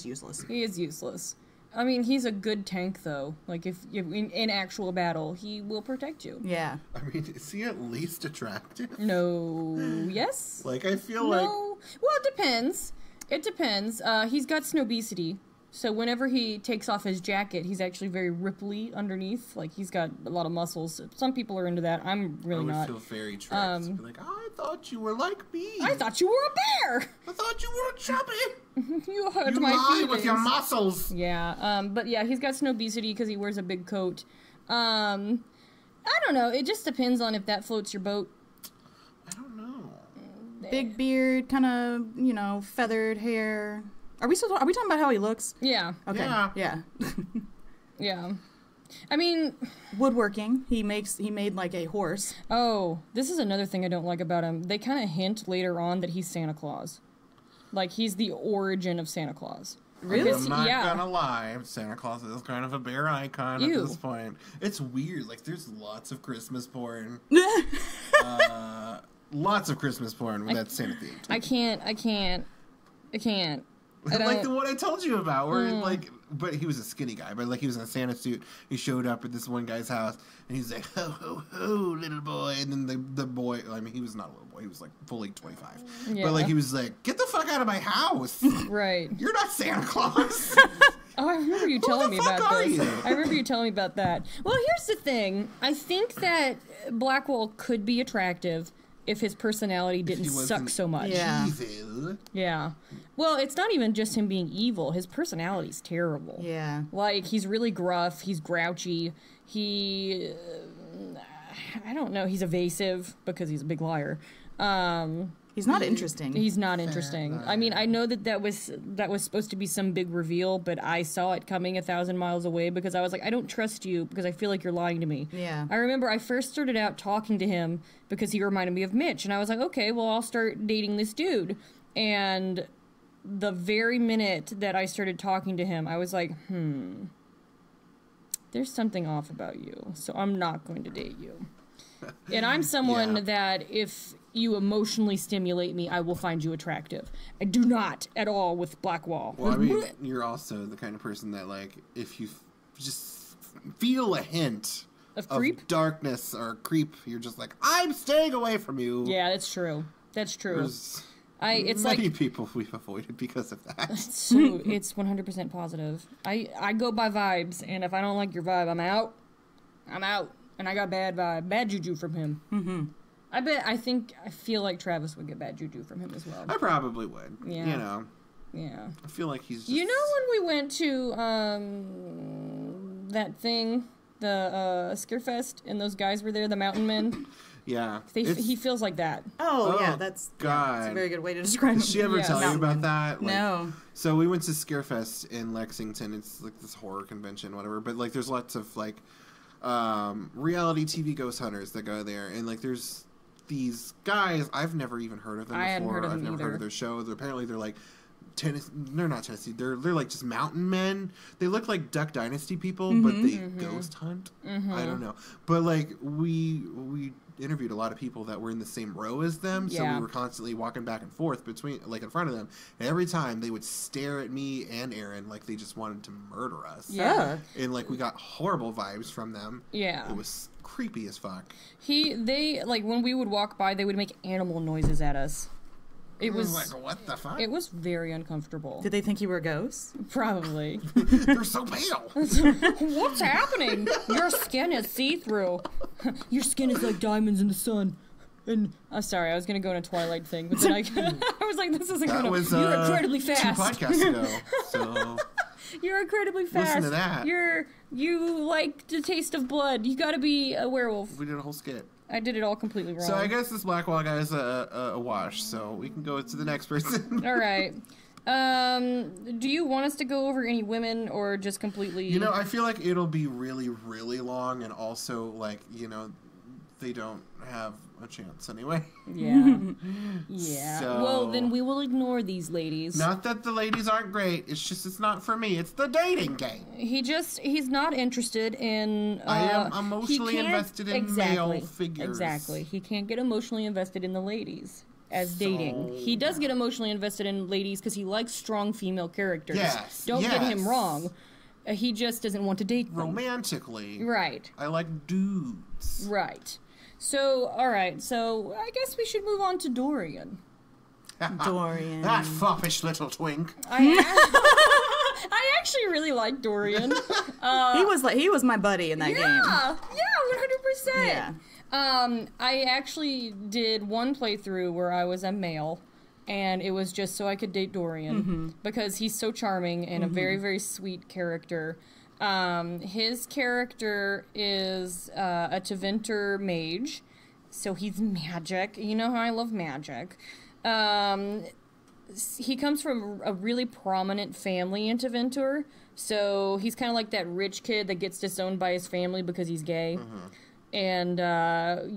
useless. He is useless. I mean, he's a good tank, though. Like, if in actual battle, he will protect you. Yeah. I mean, is he at least attractive? No. Yes? Like, I feel like... No. Well, it depends. It depends. He's got snobesity. So whenever he takes off his jacket, he's actually very ripply underneath. Like, he's got a lot of muscles. Some people are into that. I'm really not. I would feel very trapped. Be like, I thought you were like me. I thought you were a bear. I thought you were chubby. You hurt you my lie feelings. with your muscles. Yeah, but yeah, he's got snobesity because he wears a big coat. I don't know. It just depends on if that floats your boat. I don't know. Big beard, kind of, feathered hair. Are we talking about how he looks? Yeah. Okay. Yeah. Yeah. I mean, woodworking. He made like a horse. Oh, this is another thing I don't like about him. They kind of hint later on that he's Santa Claus. Like, he's the origin of Santa Claus. Really? I'm not gonna lie, Santa Claus is kind of a bear icon at this point. It's weird. Like, there's lots of Christmas porn. Lots of Christmas porn with that Santa theme. I can't. Like the one I told you about, where but he was a skinny guy, but like he was in a Santa suit. He showed up at this one guy's house, and he's like, "Ho ho ho, little boy!" And then the boy, I mean, he was not a little boy; he was like fully 25. Yeah. But like he was like, "Get the fuck out of my house!" Right. You're not Santa Claus. Oh, I remember you telling me about this. You? I remember you telling me about that. Well, here's the thing. I think that Blackwall could be attractive if his personality didn't suck so much. Yeah. Evil. Yeah. Well, it's not even just him being evil. His personality's terrible. Yeah. Like, he's really gruff. He's grouchy. I don't know. He's evasive because he's a big liar. He's not interesting. He's not interesting. I mean, I know that was supposed to be some big reveal, but I saw it coming 1,000 miles away because I was like, I don't trust you because I feel like you're lying to me. Yeah. I remember I first started out talking to him because he reminded me of Mitch, and I was like, okay, well, I'll start dating this dude. And the very minute that I started talking to him, I was like, there's something off about you, so I'm not going to date you. And I'm someone that if you emotionally stimulate me, I will find you attractive. I do not at all with Blackwall. Well, I mean, you're also the kind of person that, like, if you just feel a hint of darkness or creep, you're just like, I'm staying away from you. Yeah, that's true. That's true. It's Many like people we've avoided because of that. so it's 100% positive. I go by vibes, and if I don't like your vibe, I'm out. I'm out, and I got bad juju from him. Mm-hmm. I feel like Travis would get bad juju from him as well. I probably would. Yeah. You know. Yeah. I feel like he's just... You know when we went to that thing, the Skirfest, and those guys were there, the mountain men? Yeah. He feels like that. Oh, yeah, God. that's a very good way to describe Did him. she ever Yeah. tell you about that? Like, No. So we went to Scarefest in Lexington. It's like this horror convention, whatever. But like, there's lots of like reality TV ghost hunters that go there, and like, there's these guys. I've never even heard of them before. I hadn't heard of them I've never either. heard of their show. Apparently, they're like they're not Tennessee. They're like just mountain men. They look like Duck Dynasty people, but they ghost hunt. I don't know. But like we interviewed a lot of people that were in the same row as them, so we were constantly walking back and forth between, like, in front of them. And every time they would stare at me and Erin like they just wanted to murder us. Yeah. And like we got horrible vibes from them. Yeah. It was creepy as fuck. They like when we would walk by, they would make animal noises at us. It was like, what the fuck? It was very uncomfortable. Did they think you were a ghost? Probably. They're so pale. What's happening? Your skin is see-through. Your skin is like diamonds in the sun. And I'm sorry, I was gonna go in a Twilight thing, but then I was like, this isn't That gonna. was You're incredibly 2 fast. podcasts ago. So You're incredibly fast. Listen to that. You like the taste of blood. You gotta be a werewolf. we did a whole skit. I did it all completely wrong. So I guess this Blackwall guy is a wash. So we can go to the next person. All right. Do you want us to go over any women or just completely? You know, I feel like it'll be really, really long, and also like, you know, they don't have a chance anyway. Yeah. Yeah. So- Well, then we will ignore these ladies. Not that the ladies aren't great. It's just it's not for me. It's the dating game. He's not interested in. I am he emotionally can't- invested in male figures. Exactly. He can't get emotionally invested in the ladies as dating. He does get emotionally invested in ladies because he likes strong female characters. Yes, Don't get him yes. wrong. He just doesn't want to date them. Romantically. Right. I like dudes. Right. So, all right. So, I guess we should move on to Dorian. Dorian. That foppish little twink. I actually really like Dorian. He was my buddy in that game. Yeah, 100%. Yeah. I actually did one playthrough where I was a male, and it was just so I could date Dorian because he's so charming and a very, very sweet character. His character is a Tevinter mage, so he's magic. You know how I love magic. He comes from a really prominent family in Tevinter, so he's kind of like that rich kid that gets disowned by his family because he's gay. And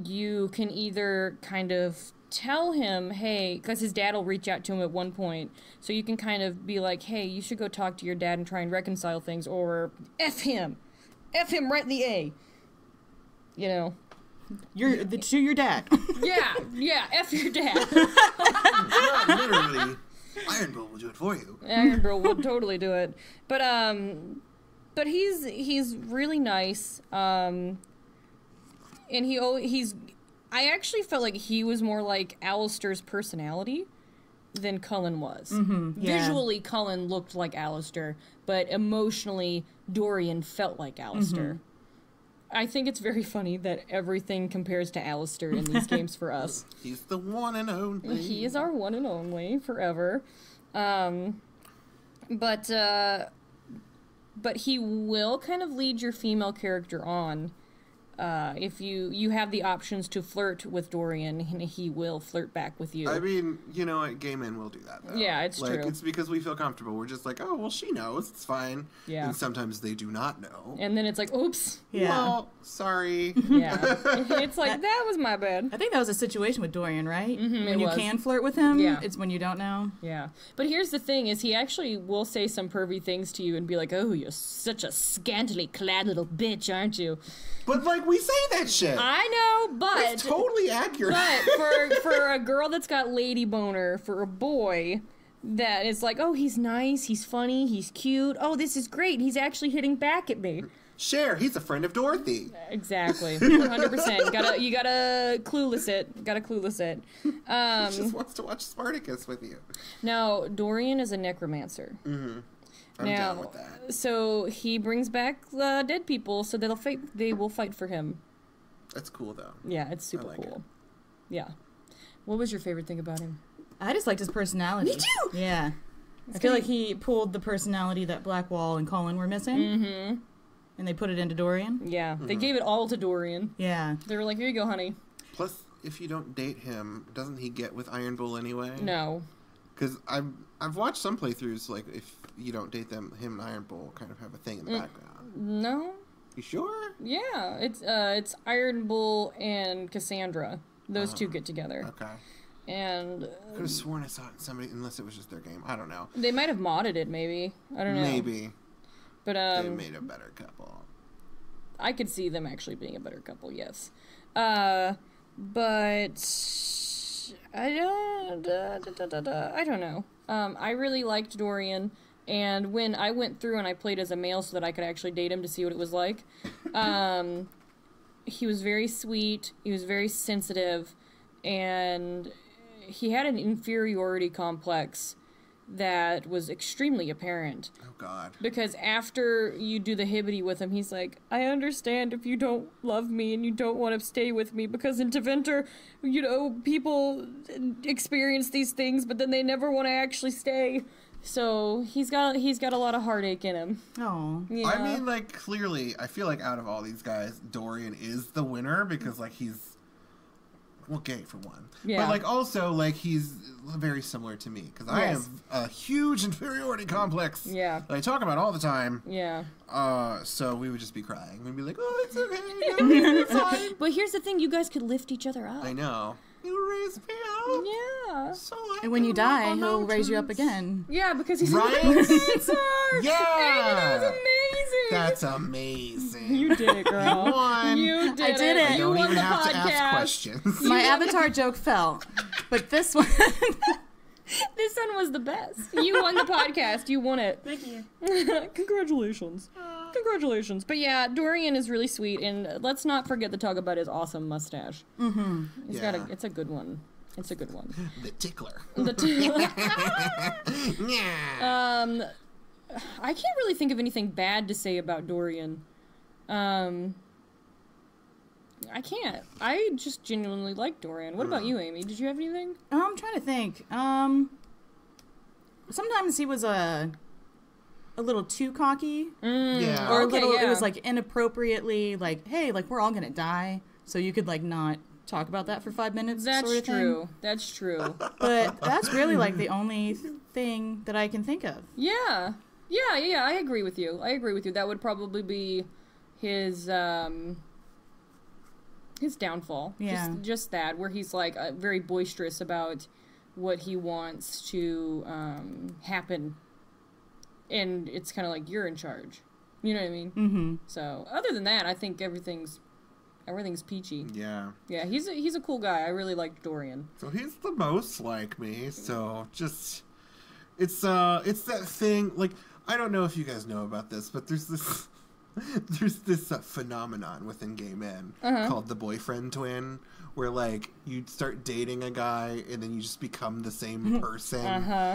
you can either kind of tell him, hey, because his dad will reach out to him at one point, so you can kind of be like, hey, you should go talk to your dad and try and reconcile things, or F him right in the A. You know? To your dad. Yeah, F your dad. Not literally. Iron Bull will do it for you. Iron Bro would totally do it. But he's really nice. And I actually felt like he was more like Alistair's personality than Cullen was. Yeah. Visually, Cullen looked like Alistair, but emotionally, Dorian felt like Alistair. I think it's very funny that everything compares to Alistair in these games for us. He's the one and only. He is our one and only forever. But he will kind of lead your female character on. If you have the options to flirt with Dorian, and he will flirt back with you. I mean, you know what? Gay men will do that, though. Yeah, it's like, true. It's because we feel comfortable. We're just like, oh, well, she knows. It's fine. Yeah. And sometimes they do not know. And then it's like, oops. Yeah. Well, sorry. Yeah. It's like, that was my bad. I think that was a situation with Dorian, right? it When you was. can flirt with him, Yeah. it's when you don't know. Yeah. But here's the thing, is he actually will say some pervy things to you and be like, oh, you're such a scantily clad little bitch, aren't you? But, like, we say that shit. I know, but... It's totally accurate. But for a girl that's got lady boner, for a boy that is like, oh, he's nice, he's funny, he's cute, oh, this is great, he's actually hitting back at me. Cher, he's a friend of Dorothy. Exactly. 100%. You gotta clueless it. He just wants to watch Spartacus with you. Now, Dorian is a necromancer. Mm-hmm. I'm down with that. So he brings back dead people, so they will fight for him. That's cool, though. Yeah, it's super cool. Yeah. What was your favorite thing about him? I just liked his personality. Me too! Yeah. I feel like he pulled the personality that Blackwall and Colin were missing. Mm-hmm. And they put it into Dorian. Yeah. They gave it all to Dorian. Yeah. They were like, here you go, honey. Plus, if you don't date him, doesn't he get with Iron Bull anyway? No. Because I've watched some playthroughs, like, if you don't date them, him and Iron Bull kind of have a thing in the background. No. You sure? Yeah. It's Iron Bull and Cassandra. Those two get together. Okay. And I could have sworn I saw it in somebody, unless it was just their game. I don't know. they might have modded it, maybe. I don't know. Maybe. But they made a better couple. I could see them actually being a better couple, yes. But I don't know. I really liked Dorian, and when I went through and I played as a male so that I could actually date him to see what it was like, he was very sweet, he was very sensitive, and he had an inferiority complex that was extremely apparent. Oh, God. Because after you do the hibbity with him, he's like, I understand if you don't love me and you don't want to stay with me, because in Teventer, people experience these things, but then they never want to actually stay. So he's got a lot of heartache in him. Oh. Yeah. I mean, like, clearly, I feel like out of all these guys, Dorian is the winner, because, like, he's... Well, gay for one. Yeah. But, like, also, like, he's very similar to me. Because I have a huge inferiority complex Yeah. that I talk about all the time. Yeah. So we would just be crying. We'd be like, oh, it's okay. It's fine. But here's the thing, you guys could lift each other up. I know. You raise me up. Yeah. So I And when you can walk die, on he'll raise you up mountains. again. Yeah, because he's Right? a dancer! Yeah! That was amazing! That's amazing. You did it, girl. You won. You did I did it. I You don't won even the have podcast. to ask questions. My avatar joke fell. But this one... This one was the best. You won the podcast. You won it. Thank you. Congratulations. Congratulations. But yeah, Dorian is really sweet, and let's not forget to talk about his awesome mustache. Mm-hmm. It's a good one. It's a good one. The tickler. Yeah. I can't really think of anything bad to say about Dorian. I can't. I just genuinely like Dorian. What about you, Amy? Did you have anything? I'm trying to think. Sometimes he was a little too cocky. Yeah. Or Okay, it yeah. was like inappropriately like, hey, like we're all gonna die. So you could like not talk about that for 5 minutes. That's sort of true. Thing. That's true. But that's really like the only thing that I can think of. Yeah. Yeah, I agree with you. That would probably be his downfall. Yeah. Just that, where he's like very boisterous about what he wants to happen. And it's kind of like, you're in charge. You know what I mean? Mm-hmm. So, other than that, I think everything's peachy. Yeah. Yeah, he's a cool guy. I really liked Dorian. So he's the most like me. So just, it's that thing. Like, I don't know if you guys know about this, but there's this phenomenon within gay men called the boyfriend twin, where like you start dating a guy and then you just become the same person,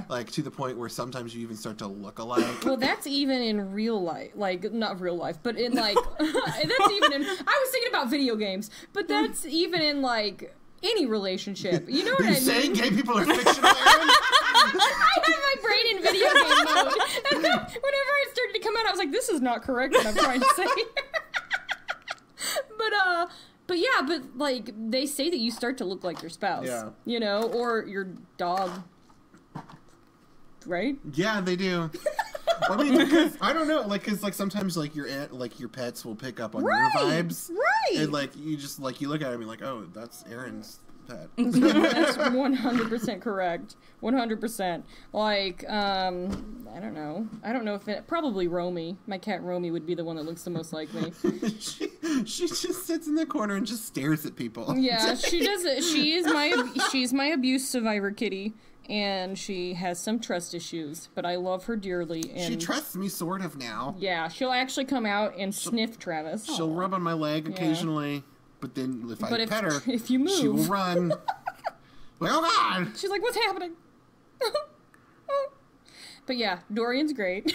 like to the point where sometimes you even start to look alike. Well, that's even in real life, like not real life, but in like that's even in. I was thinking about video games, but that's even in like any relationship. You know what I mean? Saying gay people are fictional, Erin? I had my brain in video game mode. And then whenever it started to come out, I was like, this is not correct what I'm trying to say. But yeah, but like they say that you start to look like your spouse. Yeah. You know, or your dog. Right? Yeah, they do. I mean, because I don't know, like, because like sometimes like your pets will pick up on your vibes, right? And like you just like you look at him and be like, oh, that's Erin's pet. That's 100% correct. 100%. Like, I don't know. I don't know if it probably Romy. My cat Romy would be the one that looks the most like me. she just sits in the corner and just stares at people. Yeah, she does it. She's my abuse survivor kitty. and she has some trust issues, but I love her dearly. And She trusts me sort of now. yeah, she'll actually come out and sniff Travis. She'll rub on my leg occasionally, but then if I pet her, if you move, she will run. Like, oh God! She's like, what's happening? But yeah, Dorian's great.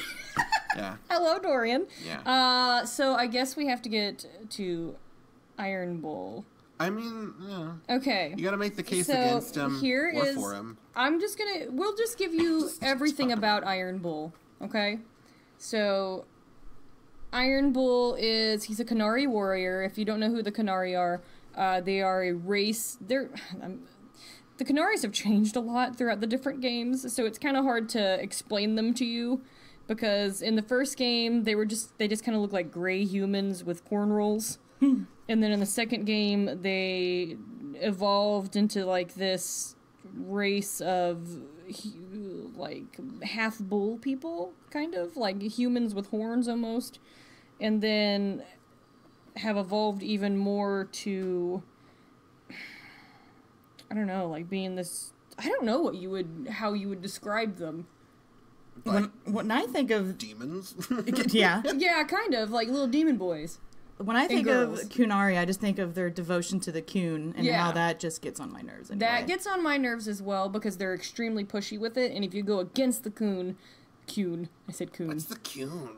Yeah. I love Dorian. Yeah. So I guess we have to get to Iron Bull. I mean, yeah. Okay. You gotta make the case So against him here or is, for him. we'll just give you everything about Iron Bull, okay? So, Iron Bull he's a Qunari warrior. If you don't know who the Qunari are, they are a race, the Qunaris have changed a lot throughout the different games, so it's kind of hard to explain them to you, because in the first game, they just kind of look like gray humans with cornrows. And then in the second game, they evolved into, like, this race of, like, half-bull people, kind of, like humans with horns almost. And then have evolved even more to, I don't know, like being this, I don't know how you would describe them. When I think of Demons? yeah, Yeah, kind of, like little demon boys. when I think of girls. Qunari, I just think of their devotion to the Qun and Yeah. how that just gets on my nerves. Anyway. That gets on my nerves as well, because they're extremely pushy with it, and if you go against the Qun, I said Qun. What's the Qun?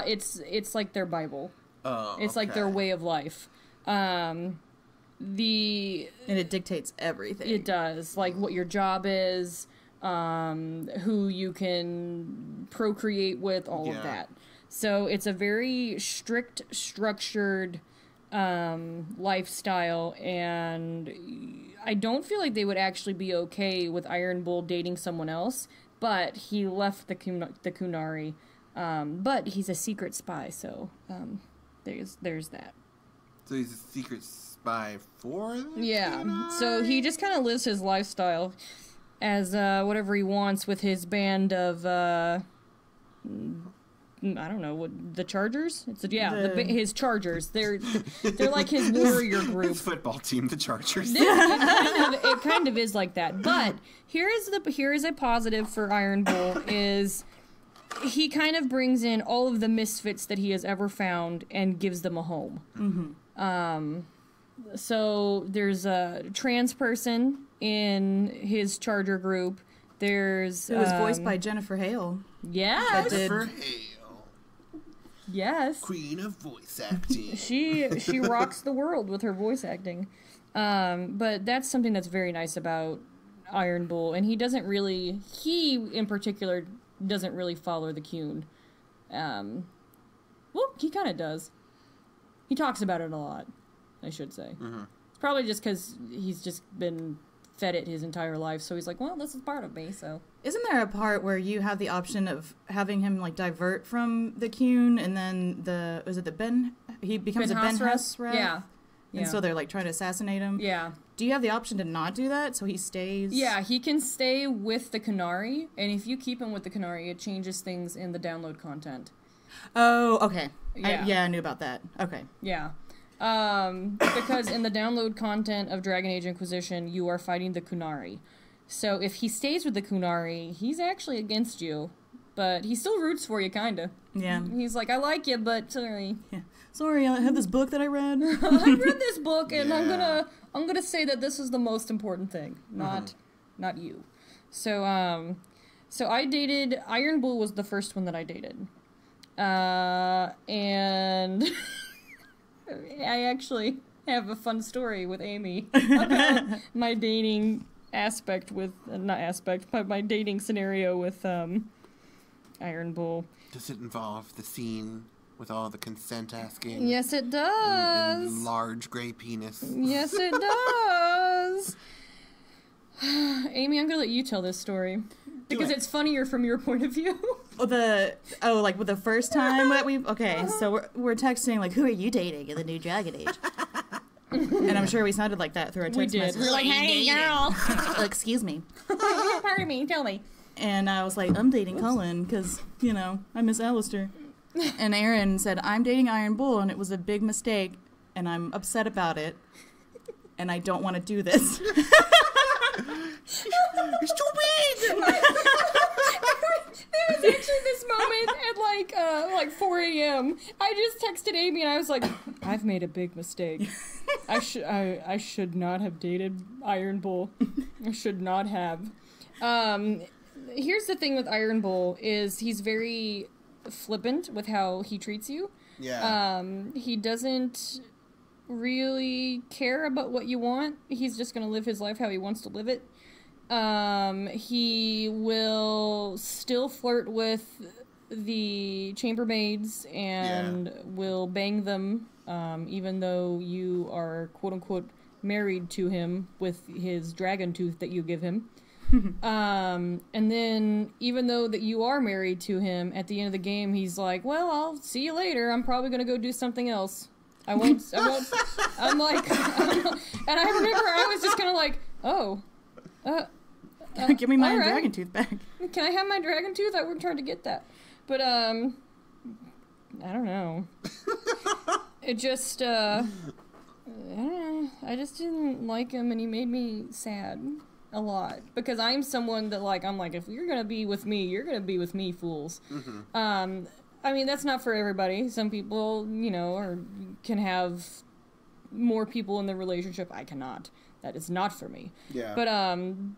It's like their Bible. Oh, It's like their okay. way of life. and it dictates everything. It does, like what your job is, who you can procreate with, all of Yeah. that. So it's a very strict, structured lifestyle, and I don't feel like they would actually be okay with Iron Bull dating someone else, but he left the Qunari, but he's a secret spy, so there's that. So he's a secret spy for the Yeah, Qunari? so he just kind of lives his lifestyle as whatever he wants with his band of I don't know what the Chargers. His Chargers. They're like his warrior group. His football team, the Chargers. It kind of is like that. But here is a positive for Iron Bull is he kind of brings in all of the misfits that he has ever found and gives them a home. Mm-hmm. So there's a trans person in his Charger group. There's It was voiced by Jennifer Hale. Yes. Jennifer Hale, Yes. queen of voice acting. She rocks the world with her voice acting. But that's something that's very nice about Iron Bull, and he in particular doesn't really follow the Qun. Well, he kind of does. He talks about it a lot, I should say. Mm-hmm. It's probably just because he's just been fed it his entire life, so he's like, well, this is part of me, so. Isn't there a part where you have the option of having him like divert from the Qun, and then he becomes a Ben Hasrath? Yeah. And so they're like trying to assassinate him. Yeah. Do you have the option to not do that, so he stays? Yeah, he can stay with the Qunari, and if you keep him with the Qunari, it changes things in the download content. Oh, okay. Yeah. I knew about that. Okay. Yeah. Because in the download content of Dragon Age Inquisition, you are fighting the Qunari. So if he stays with the Qunari, he's actually against you, but he still roots for you, kinda. Yeah. He's like, I like you, but sorry. Yeah. Sorry, I have this book that I read. I read this book, and Yeah. I'm gonna say that this is the most important thing, not you. So I dated Iron Bull was the first one that I dated, and I actually have a fun story with Amy about my dating my dating scenario with Iron Bull. Does it involve the scene with all the consent asking? Yes, it And does. large gray penis. Yes, it does. Amy, I'm gonna let you tell this story because it. it's funnier from your point of view. Like with the first time that so we're texting like, who are you dating in the new Dragon Age? And I'm sure we sounded like that through our text did. messages. We're like, hey, girl. Excuse me. Pardon me, tell me. And I was like, I'm dating Cullen because, I miss Alistair. And Erin said, I'm dating Iron Bull, and it was a big mistake, and I'm upset about it, and I don't want to do this. It's too big! There was actually this moment at like 4 a.m. I just texted Amy and I was like, I've made a big mistake. I should not have dated Iron Bull. I should not have. Here's the thing with Iron Bull is he's very flippant with how he treats you. Yeah. He doesn't really care about what you want. He's just gonna live his life how he wants to live it. He will still flirt with the chambermaids and will bang them, even though you are quote-unquote married to him with his dragon tooth that you give him. And then, even though that you are married to him, at the end of the game, he's like, well, I'll see you later. I'm probably gonna go do something else. I won't, I'm like, and I remember I was just kind of like, oh, give me my right. dragon tooth back. Can I have my dragon tooth? I worked hard to get that. But, I don't know. It just, I don't know. I just didn't like him, and he made me sad a lot. Because I'm someone that, like, I'm like, if you're gonna be with me, you're gonna be with me, fools. Mm-hmm. I mean, that's not for everybody. Some people, you know, can have more people in the relationship. I cannot. That is not for me. Yeah.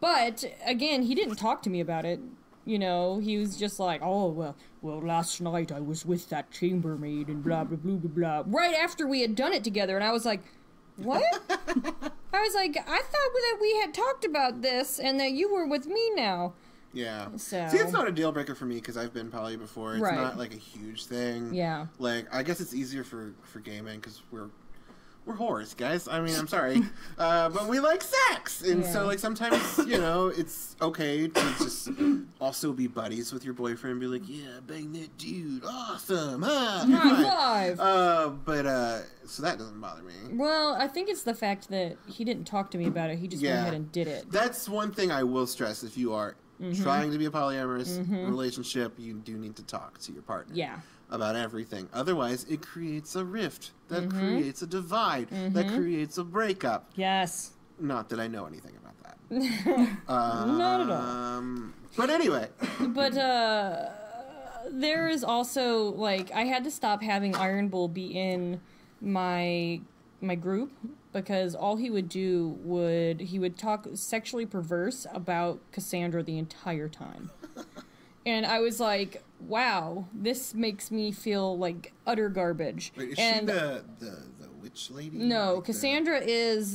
But again, he didn't talk to me about it. You know, he was just like, oh, well, last night I was with that chambermaid and blah, blah, blah, blah, blah. Right after we had done it together, and I was like, what? I was like, I thought that we had talked about this and that you were with me now. Yeah. So. See, it's not a deal breaker for me because I've been poly before. It's right. not like a huge thing. Yeah. Like, I guess it's easier for gaming because we're whores, guys. I mean, I'm sorry. But we like sex. And so, like, sometimes, you know, it's okay to just also be buddies with your boyfriend and be like, yeah, bang that dude. Awesome. High five. But so that doesn't bother me. Well, I think it's the fact that he didn't talk to me about it. He just went ahead and did it. That's one thing I will stress. If you are trying to be a polyamorous relationship, you do need to talk to your partner. Yeah. About everything. Otherwise, it creates a rift. That creates a divide. That creates a breakup. Yes. Not that I know anything about that. Not at all. But anyway. But, there is also, like, I had to stop having Iron Bull be in my group because all he would do he would talk sexually perverse about Cassandra the entire time. And I was like, wow, this makes me feel like utter garbage. Wait, is and she the witch lady? No, like Cassandra is,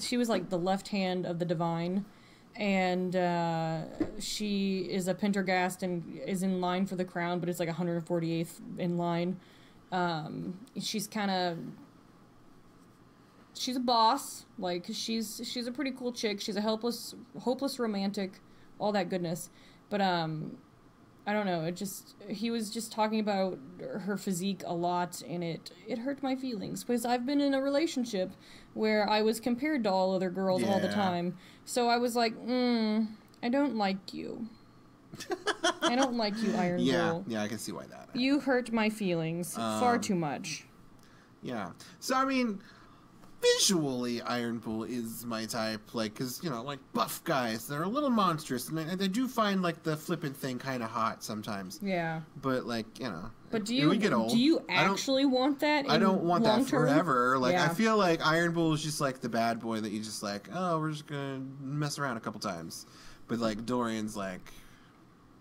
she was like the left hand of the divine. And she is a Pendergast and is in line for the crown, but it's like 148th in line. She's a boss. Like, she's a pretty cool chick. She's a hopeless romantic, all that goodness. But, I don't know, he was just talking about her physique a lot, and it hurt my feelings, because I've been in a relationship where I was compared to all other girls all the time. So I was like, I don't like you. I don't like you, Iron Bull. Yeah, I can see why that happened. You hurt my feelings far too much. Yeah. So, I mean, visually, Iron Bull is my type, like, because, you know, like, buff guys, they're a little monstrous, and I do find, like, the flippant thing kind of hot sometimes. Yeah. But, like, you know, but we get old. Do you actually want that I don't want that forever. Like, yeah. I feel like Iron Bull is just, like, the bad boy that you just, like, oh, we're just gonna mess around a couple times. But, like, Dorian's, like...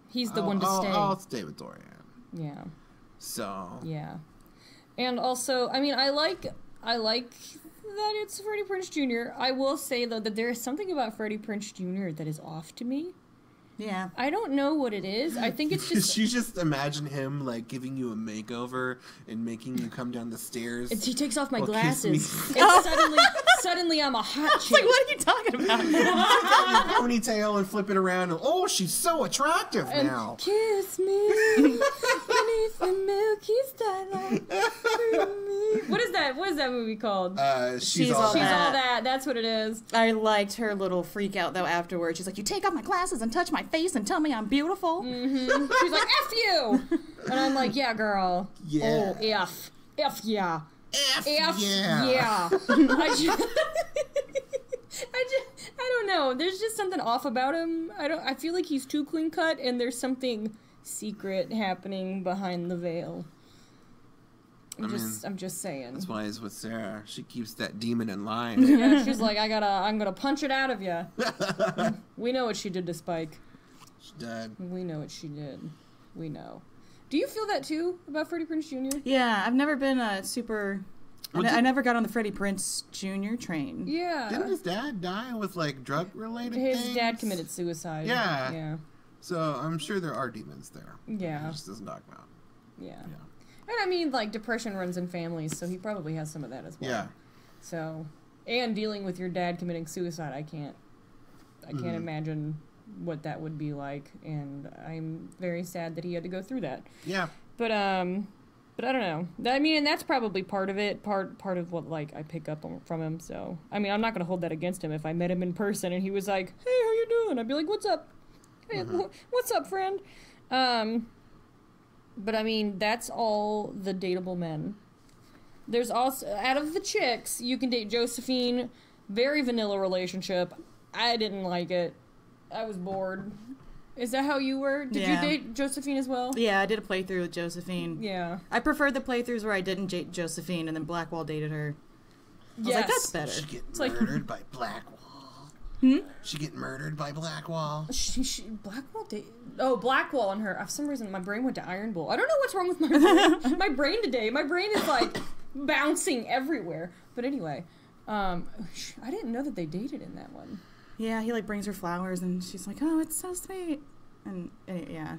He's the one to stay. I'll stay with Dorian. Yeah. So... Yeah. And also, I mean, I like that it's Freddie Prinze Jr. I will say, though, that there is something about Freddie Prinze Jr. that is off to me. Yeah. I don't know what it is. I think it's just... You just imagine him, like, giving you a makeover and making you come down the stairs. He takes off my glasses. And suddenly I'm a hot chick. Like, what are you talking about? Ponytail and flip it around. And, oh, she's so attractive now. Kiss me beneath the milky starlight. What is that? What is that movie called? She's all that. That's what it is. I liked her little freak out, though, afterwards. She's like, you take off my glasses and touch my face and tell me I'm beautiful. Mm-hmm. She's like, F you! And I'm like, yeah, girl. Yeah. Oh, F. F yeah. F yeah. yeah. I don't know. There's just something off about him. I feel like he's too clean cut, and there's something secret happening behind the veil. I'm just saying. That's why he's with Sarah. She keeps that demon in line. Yeah, she's like, I'm gonna punch it out of you. We know what she did to Spike. She did. We know what she did. We know. Do you feel that too about Freddie Prinze Jr.? Yeah, I've never been a super... I never got on the Freddie Prinze Jr. train. Yeah. Didn't his dad die with, like, drug-related things? His dad committed suicide. Yeah. Yeah. So I'm sure there are demons there. Yeah. He just doesn't talk about. Yeah. And I mean, like, depression runs in families, so he probably has some of that as well. Yeah. So, and dealing with your dad committing suicide, I can't imagine what that would be like, and I'm very sad that he had to go through that. Yeah. But I don't know. I mean, and that's probably part of it, part of what, like, I pick up from him, so. I mean, I'm not going to hold that against him. If I met him in person and he was like, hey, how you doing? I'd be like, what's up? Hey, what's up, friend? But I mean, that's all the dateable men. There's also, out of the chicks, you can date Josephine, very vanilla relationship. I didn't like it. I was bored. Is that how you were? Did you date Josephine as well? Yeah, I did a playthrough with Josephine. Yeah. I preferred the playthroughs where I didn't date Josephine and then Blackwall dated her. I was like, that's better. She get It's murdered by Blackwall. She get murdered by Blackwall. Blackwall Blackwall on her. For some reason, my brain went to Iron Bull. I don't know what's wrong with my brain. My brain today. My brain is like bouncing everywhere. But anyway, I didn't know that they dated in that one. Yeah, he like brings her flowers and she's like, oh, it's so sweet. And yeah.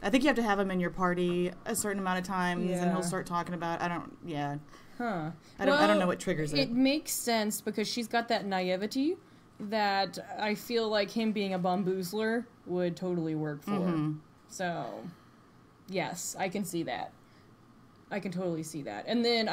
I think you have to have him in your party a certain amount of times and he'll start talking about, I don't know what triggers it. It makes sense because she's got that naivety that I feel like him being a bamboozler would totally work for. So, yes, I can see that. I can totally see that. And then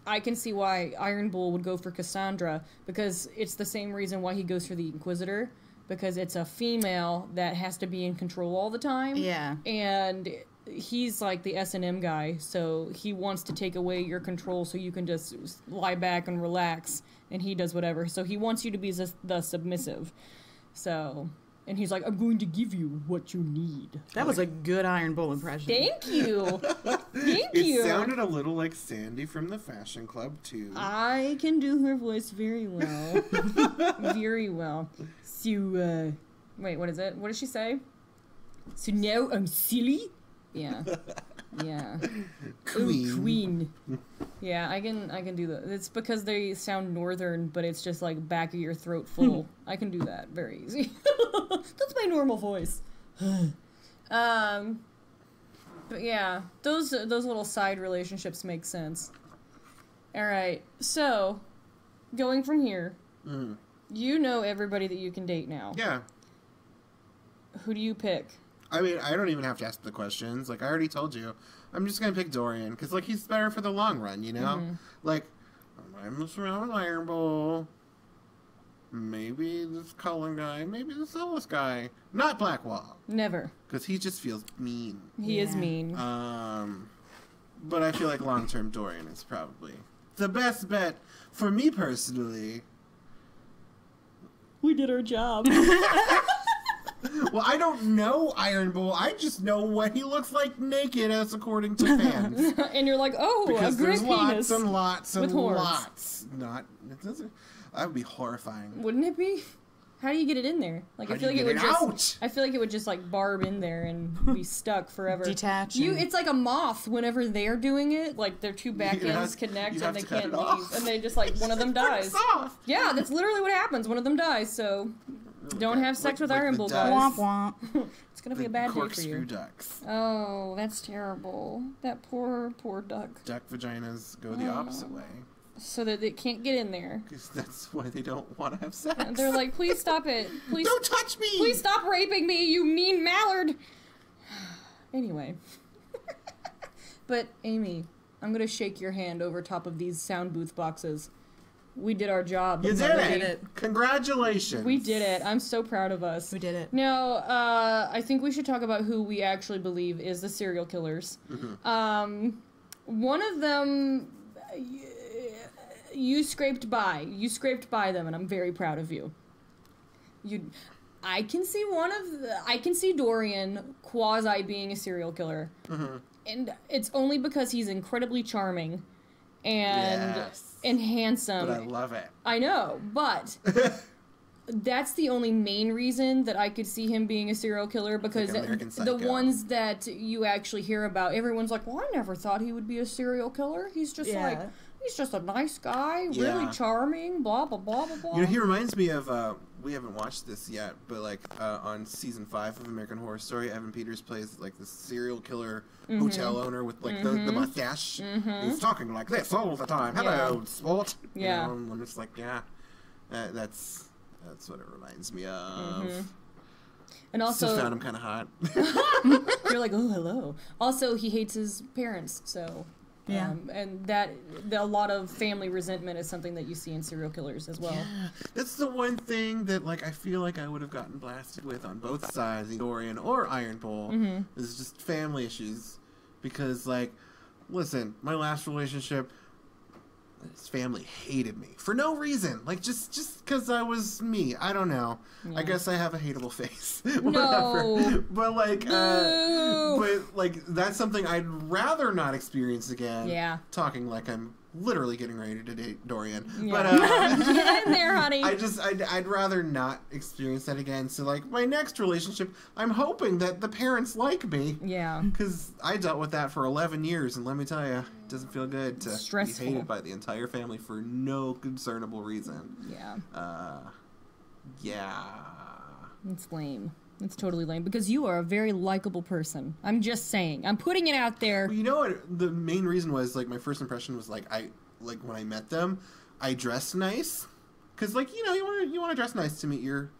I can see why Iron Bull would go for Cassandra, because it's the same reason why he goes for the Inquisitor, because it's a female that has to be in control all the time. Yeah. And he's like the S&M guy, so he wants to take away your control so you can just lie back and relax, and he does whatever. So he wants you to be the submissive. So... And he's like, I'm going to give you what you need. That was a good Iron Bull impression. Thank you. Thank you. It sounded a little like Sandy from the Fashion Club, too. I can do her voice very well. Very well. So, wait, what is it? What does she say? So now I'm silly? Yeah. Yeah. Queen. Ooh, queen. Yeah, I can do that. It's because they sound northern, but it's just like back of your throat full. I can do that very easy. That's my normal voice. But yeah, those little side relationships make sense. All right, so going from here, you know everybody that you can date now. Yeah. Who do you pick? I mean, I don't even have to ask the questions. Like, I already told you. I'm just going to pick Dorian, because, like, he's better for the long run, you know? Like, I'm just around with Iron Bull. Maybe this Cullen guy. Maybe this Ellis guy. Not Blackwall. Never. Because he just feels mean. He is mean. But I feel like long-term Dorian is probably the best bet for me personally. We did our job. Well, I don't know Iron Bull. I just know what he looks like naked, as according to fans. And you're like, oh, because a great there's penis. lots and lots and with horns. lots. Not. It doesn't. That would be horrifying. Wouldn't it be? How do you get it in there? Like, I feel like it would just. I feel like it would just like barb in there and be stuck forever. Detach. It's like a moth. Whenever they're doing it, like their two back ends connect and they can't leave, and they just like one of them dies. Off. Yeah, that's literally what happens. One of them dies. So don't have sex with Iron Bull, guys. Womp womp. It's gonna be a bad day for corkscrew you. ducks. Oh, that's terrible. That poor duck. Duck vaginas go the opposite way. So that it can't get in there. Because that's why they don't want to have sex. And they're like, please stop it. Please don't touch me. Please stop raping me, you mean mallard. Anyway. But Amy, I'm gonna shake your hand over top of these sound booth boxes. We did our job. You did it. Congratulations. We did it. I'm so proud of us. We did it. Now, I think we should talk about who we actually believe is the serial killers. One of them, you scraped by them, and I'm very proud of you. I can see Dorian quasi being a serial killer. And it's only because he's incredibly charming and handsome. But I love it. I know, but that's the only main reason that I could see him being a serial killer, because like the ones that you actually hear about, everyone's like, well, I never thought he would be a serial killer. He's just he's just a nice guy, really charming, blah, blah, blah, blah, blah. You know, he reminds me of, we haven't watched this yet, but like on season 5 of American Horror Story, Evan Peters plays like this serial killer hotel owner with like the mustache. He's talking like this all the time. Hello, sport. Yeah. You know, and I'm just like, that's what it reminds me of. And also, just found him kind of hot. You're like, oh, hello. Also, he hates his parents, so and a lot of family resentment is something that you see in serial killers as well. Yeah, that's the one thing that like I feel like I would have gotten blasted with on both sides, Dorian or Iron Bull, is just family issues. Because like, listen, my last relationship, his family hated me for no reason, like just because I was me. I don't know. I guess I have a hateable face. Whatever. But like, that's something I'd rather not experience again. Yeah. Talking like I'm literally getting ready to date Dorian. Yeah. But get in there, honey. I'd rather not experience that again. So like my next relationship, I'm hoping that the parents like me. Yeah. Because I dealt with that for 11 years, and let me tell you, it doesn't feel good to stressful. be hated by the entire family for no discernible reason. Yeah. Yeah. It's lame. It's totally lame, because you are a very likable person. I'm just saying. I'm putting it out there. Well, you know what? The main reason was, like, my first impression was, like, when I met them, I dressed nice. Because, like, you know, you want to dress nice to meet your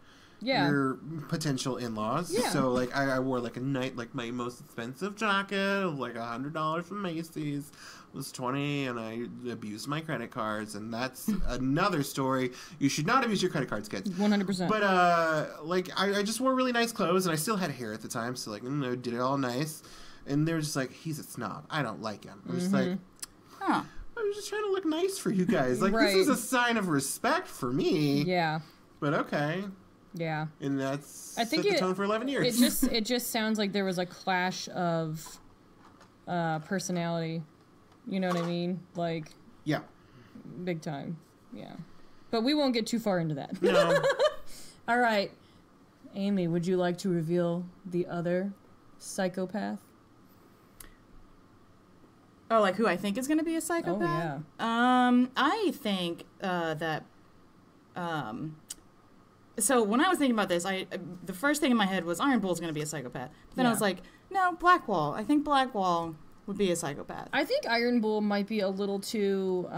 potential in-laws. Yeah. So, like, I wore, like, my most expensive jacket, like, $100 from Macy's. Was 20, and I abused my credit cards, and that's another story. You should not abuse your credit cards, kids. 100%. But like I just wore really nice clothes, and I still had hair at the time, so like did it all nice. And they're just like, he's a snob. I don't like him. I'm just like, I was just trying to look nice for you guys. Like this is a sign of respect for me. Yeah. But okay. Yeah. And that's I think set the tone for 11 years. It just sounds like there was a clash of personality. You know what I mean? Like, yeah. Big time. Yeah. But we won't get too far into that. No. All right. Amy, would you like to reveal the other psychopath? Oh, like who I think is going to be a psychopath? Oh, yeah. I think that... So when I was thinking about this, the first thing in my head was Iron Bull's going to be a psychopath. But then I was like, no, Blackwall. I think Blackwall would be a psychopath. I think Iron Bull might be a little too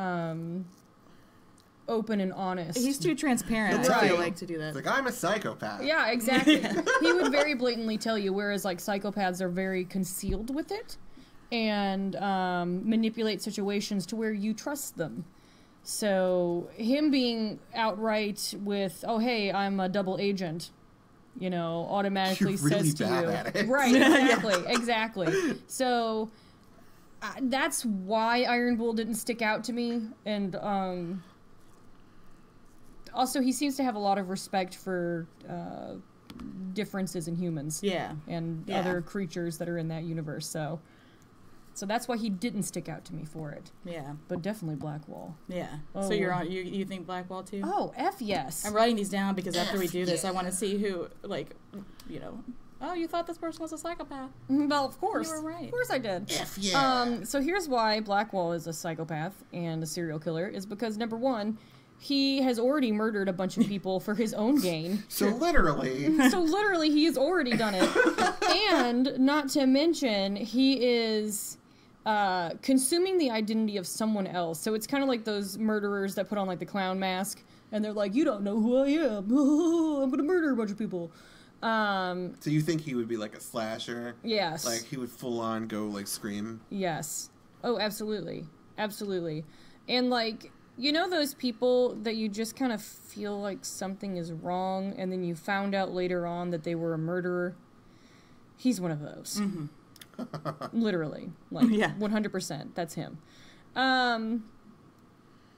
open and honest. He's too transparent. Right. I feel like to do that. It's like, I'm a psychopath. Yeah, exactly. He would very blatantly tell you, whereas like psychopaths are very concealed with it and manipulate situations to where you trust them. So him being outright with, oh hey, I'm a double agent, you know, automatically You're really says to bad you, at it. right? Exactly, exactly. So that's why Iron Bull didn't stick out to me, and also he seems to have a lot of respect for differences in humans, and other creatures that are in that universe. So that's why he didn't stick out to me for it. Yeah. But definitely Blackwall. Yeah. Oh. So you're on. You think Blackwall too? Oh, F yes. I'm writing these down because after we do this, I want to see who, like, you know. Oh, you thought this person was a psychopath? Well, of course. You were right. Of course I did. F yeah. So here's why Blackwall is a psychopath and a serial killer is because, number one, he has already murdered a bunch of people for his own gain. So literally, he has already done it. And not to mention, he is consuming the identity of someone else. So it's kind of like those murderers that put on like the clown mask and they're like, you don't know who I am. I'm going to murder a bunch of people. So you think he would be like a slasher? Yes. Like he would full on go like scream? Yes. Oh, absolutely. Absolutely. And like, you know those people that you just kind of feel like something is wrong and then you found out later on that they were a murderer? He's one of those. Mm-hmm. Literally. Like, 100%. That's him. And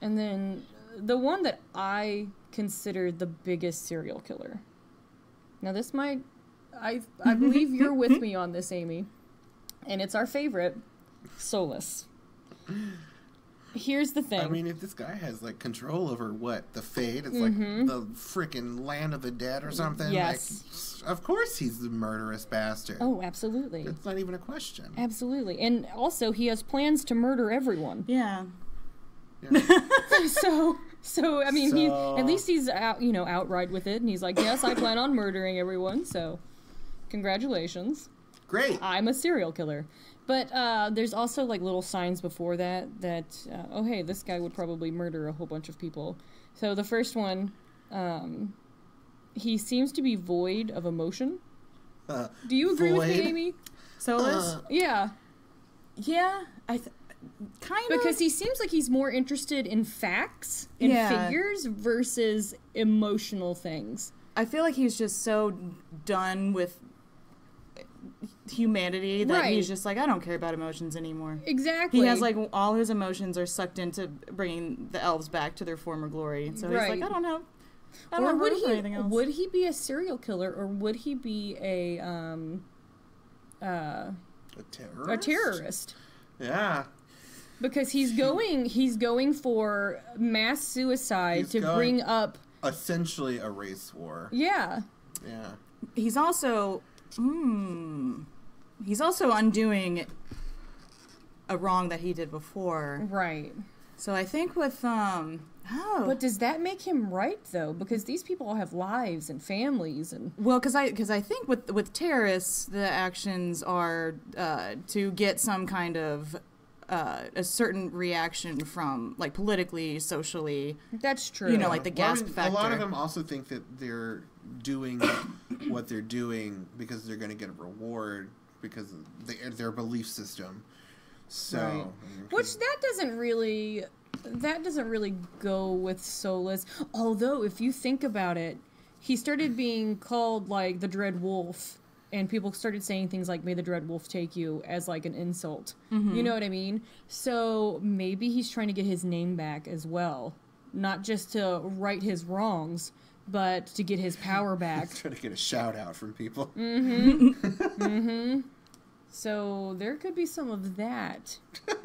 then the one that I consider the biggest serial killer Now this might, I believe you're with me on this, Amy. And it's our favorite, Solus. Here's the thing. I mean, if this guy has, like, control over, what, the Fade? It's like the freaking land of the dead or something? Yes. Like, of course he's the murderous bastard. Oh, absolutely. It's not even a question. Absolutely. And also, he has plans to murder everyone. Yeah. So I mean, he at least he's out, outright with it, and he's like, yes, I plan on murdering everyone, so congratulations. Great. I'm a serial killer. But there's also, like, little signs before that, oh, hey, this guy would probably murder a whole bunch of people. So the first one, he seems to be void of emotion. Do you agree with me, Amy? Solus? Yeah. Yeah, kind of. Because he seems like he's more interested in facts and figures versus emotional things. I feel like he's just so done with humanity that he's just like, I don't care about emotions anymore. Exactly. He has, like, all his emotions are sucked into bringing the elves back to their former glory. So he's like, I don't know. I don't know anything else. Would he be a serial killer, or would he be a terrorist? A terrorist. Yeah. Because he's going for mass suicide bring up essentially a race war. Yeah. Yeah. He's also undoing a wrong that he did before. Right. So I think with But does that make him right though? Because these people all have lives and families and because I think with terrorists the actions are to get some kind of a certain reaction from, like, politically, socially. That's true. Like the gasp factor. A lot of them also think that they're doing what they're doing because they're going to get a reward because of their belief system. So, right. Which that doesn't really go with Solus. Although, if you think about it, he started being called, like, the Dread Wolf. And people started saying things like, may the Dread Wolf take you, as, like, an insult. Mm-hmm. You know what I mean? So maybe he's trying to get his name back as well. Not just to right his wrongs, but to get his power back. Trying to get a shout out from people. Mm-hmm. Mm-hmm. So there could be some of that.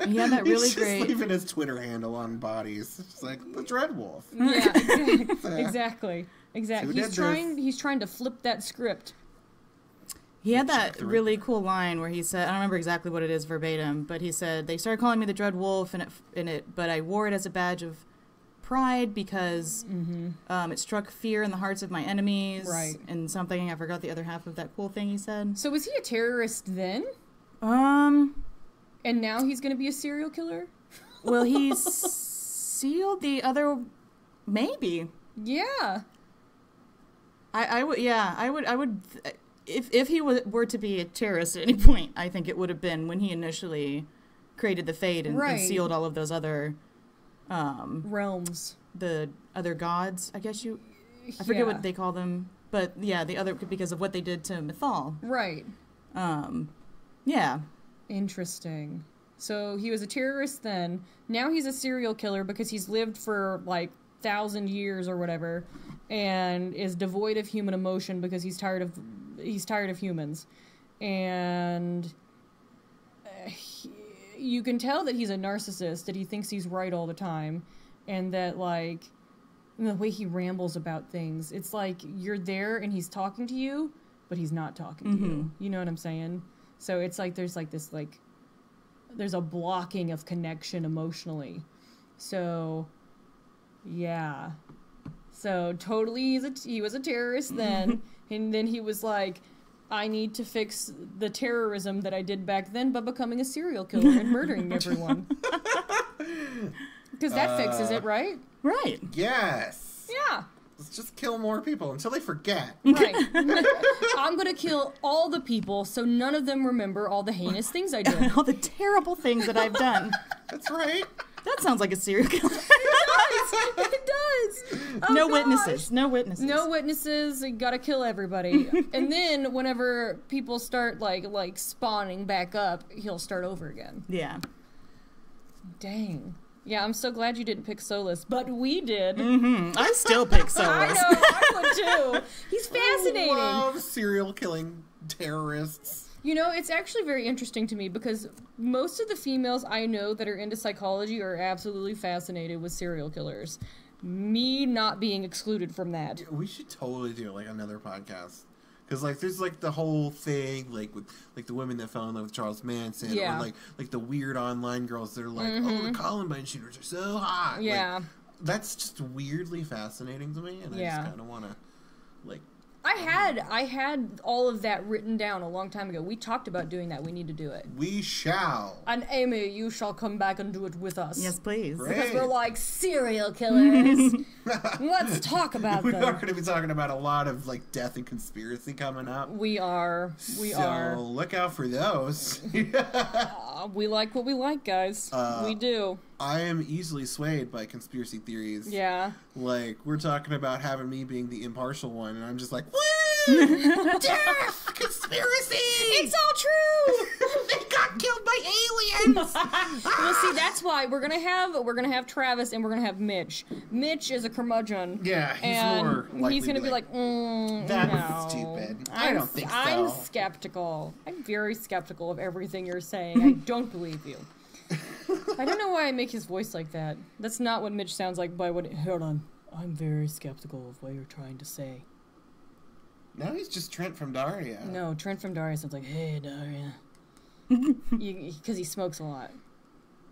He had that really great... He's just leaving his Twitter handle on bodies. It's like, the Dread Wolf. Yeah, exactly. He's trying to flip that script. He had that really cool line where he said, I don't remember exactly what it is verbatim, but he said, they started calling me the Dread Wolf, but I wore it as a badge of pride because it struck fear in the hearts of my enemies. Right. And something, I forgot the other half of that cool thing he said. So was he a terrorist then? And now he's going to be a serial killer? Well, he's sealed the other... Maybe. Yeah. I would... If he were to be a terrorist at any point, I think it would have been when he initially created the Fade and sealed all of those other realms, the other gods. I guess I forget what they call them, but yeah, the other because of what they did to Mythal. Right. Yeah. Interesting. So he was a terrorist then. Now he's a serial killer because he's lived for like 1,000 years or whatever, and is devoid of human emotion because he's tired of humans, and you can tell that he's a narcissist, that he thinks he's right all the time, and that, like, the way he rambles about things, it's like you're there and he's talking to you, but he's not talking to you. You know what I'm saying? So it's like there's a blocking of connection emotionally. So yeah. So totally he was a terrorist then. And then he was like, I need to fix the terrorism that I did back then by becoming a serial killer and murdering everyone. Because that fixes it, right? Right. Yes. Yeah. Let's just kill more people until they forget. Right. I'm going to kill all the people so none of them remember all the heinous things I did. All the terrible things that I've done. That's right. That sounds like a serial killer. It does. Oh, no gosh. witnesses. No witnesses. No witnesses. You gotta kill everybody. And then whenever people start like spawning back up, he'll start over again. Yeah. Dang. Yeah, I'm so glad you didn't pick Solus, but we did. I still pick Solus. I know, I would too. He's fascinating. I love serial killing terrorists. You know, it's actually very interesting to me because most of the females I know that are into psychology are absolutely fascinated with serial killers. Me not being excluded from that. We should totally do like another podcast. Because like there's like the whole thing like with like the women that fell in love with Charles Manson, Yeah. or like the weird online girls that are like, oh, the Columbine shooters are so hot. Yeah. Like, that's just weirdly fascinating to me, and I just kind of want to like. I had all of that written down a long time ago. We talked about doing that. We need to do it. We shall. And Amy, you shall come back and do it with us. Yes, please. Great. Because we're like serial killers. Let's talk about We them. are going to be talking about a lot of like death and conspiracy coming up. We are. So look out for those. We like what we like, guys. We do. I am easily swayed by conspiracy theories. Yeah. Like, we're talking about having me being the impartial one, and I'm just like, woo! Death! Conspiracy! It's all true! They got killed by aliens! Well, see, that's why we're gonna have Travis and we're gonna have Mitch. Mitch is a curmudgeon. Yeah, he's and more likely he's gonna to be like, that's no. stupid. I don't think so. I'm skeptical. I'm very skeptical of everything you're saying. I don't believe you. I don't know why I make his voice like that. That's not what Mitch sounds like. Hold on. I'm very skeptical of what you're trying to say. No, he's just Trent from Daria. No, Trent from Daria sounds like, hey, Daria. Because he smokes a lot.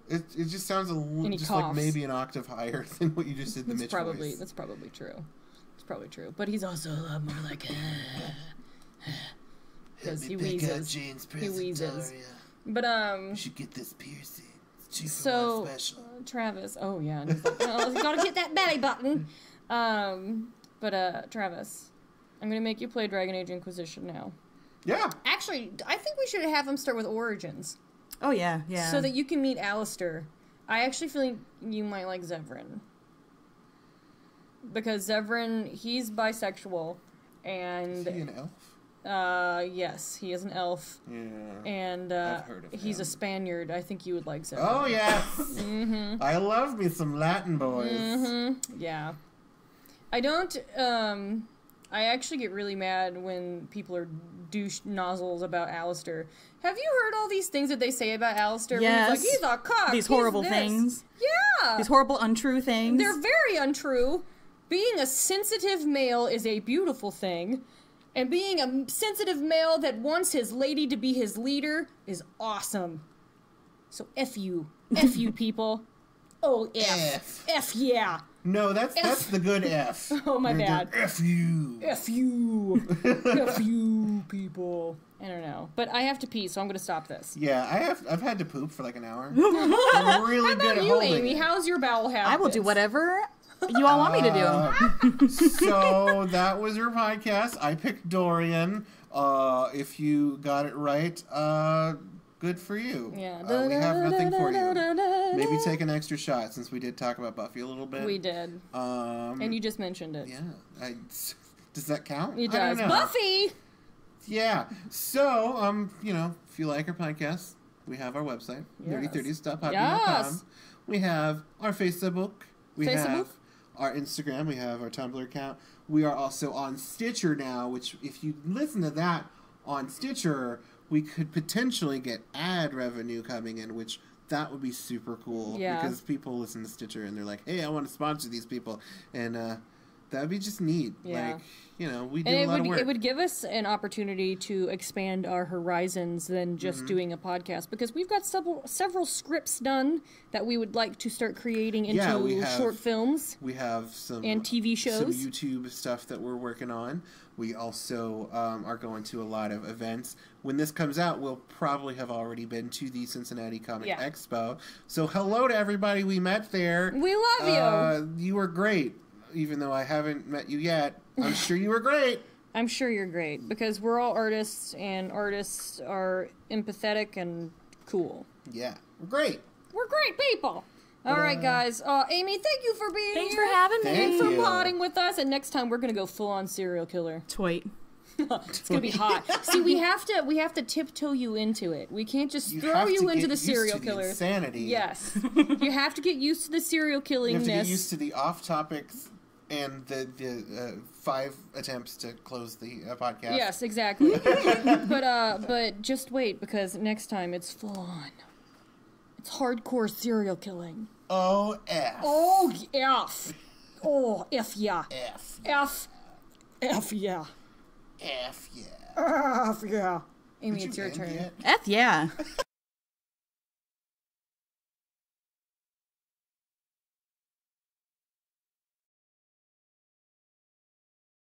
It just sounds a little, just like maybe an octave higher than what you just did the Mitch voice. That's probably true. It's probably true. But he's also a lot more like, because he wheezes. He wheezes. But you should get this piercing. It's 2 for so 1 special. Travis, oh yeah, and he's like, oh, you gotta hit that belly button. But Travis, I'm gonna make you play Dragon Age Inquisition now. Yeah. Actually, I think we should have him start with Origins. Oh yeah, yeah. So that you can meet Alistair. I actually feel like you might like Zevran. Because Zevran, he's bisexual, and Is he an elf? Yes, he is an elf. Yeah. And I've heard of he's him. a Spaniard. I think you would like Zevran. Oh yes. I love me some Latin boys. Yeah. I don't, I actually get really mad when people are douche nozzles about Alistair. Have you heard all these things that they say about Alistair? Yes. When he's like, he's a cock. These he's horrible this. things. Yeah. These horrible, untrue things. They're very untrue. Being a sensitive male is a beautiful thing. And being a sensitive male that wants his lady to be his leader is awesome. So F you. F you, people. Oh, F. F yeah. No, that's the good F. Oh, my bad. F you. F you. F you, people. I don't know. But I have to pee, so I'm going to stop this. Yeah, I've had to poop for like an hour. I'm really How good about at you, holding Amy? it. How's your bowel habits? I will do whatever you all want me to do. So that was your podcast. I picked Dorian. If you got it right, good for you. Yeah. We have nothing for you. Maybe take an extra shot since we did talk about Buffy a little bit. We did. And you just mentioned it. Yeah. Does that count? It I does. don't know. Buffy! Yeah. So, if you like our podcast, we have our website, Yes. nerdy30s.podbean.com. Yes. We have our Facebook. We Facebook? have our Instagram. We have our Tumblr account. We are also on Stitcher now, which if you listen to that on Stitcher, we could potentially get ad revenue coming in, which that would be super cool. Yeah. Because people listen to Stitcher and they're like, hey, I want to sponsor these people. And that would be just neat. Yeah. Like, we do And a lot of work. it would give us an opportunity to expand our horizons than just doing a podcast, because we've got several scripts done that we would like to start creating into short films. We have some and TV shows. some YouTube stuff that we're working on. We also are going to a lot of events. When this comes out, we'll probably have already been to the Cincinnati Comic Expo. So hello to everybody we met there. We love you. You were great, even though I haven't met you yet. I'm sure you were great. I'm sure you're great, because we're all artists, and artists are empathetic and cool. Yeah, we're great. We're great people. All right, guys. Amy, thank you for being Thanks here. for having me. Thank For you. potting with us, and next time we're going to go full-on serial killer. Tweet. It's gonna be hot. See, we have to tiptoe you into it. We can't just throw have you to into get the used serial to the killers. insanity. Yes, you have to get used to the serial killingness. You have to get used to the off-topic and the 5 attempts to close the podcast. Yes, exactly. but just wait, because next time it's full on. It's hardcore serial killing. Oh, F. Oh, F. Oh, F yeah. F. F. F yeah. F, yeah. F yeah. Amy, Did it's you your end turn. yet? F yeah.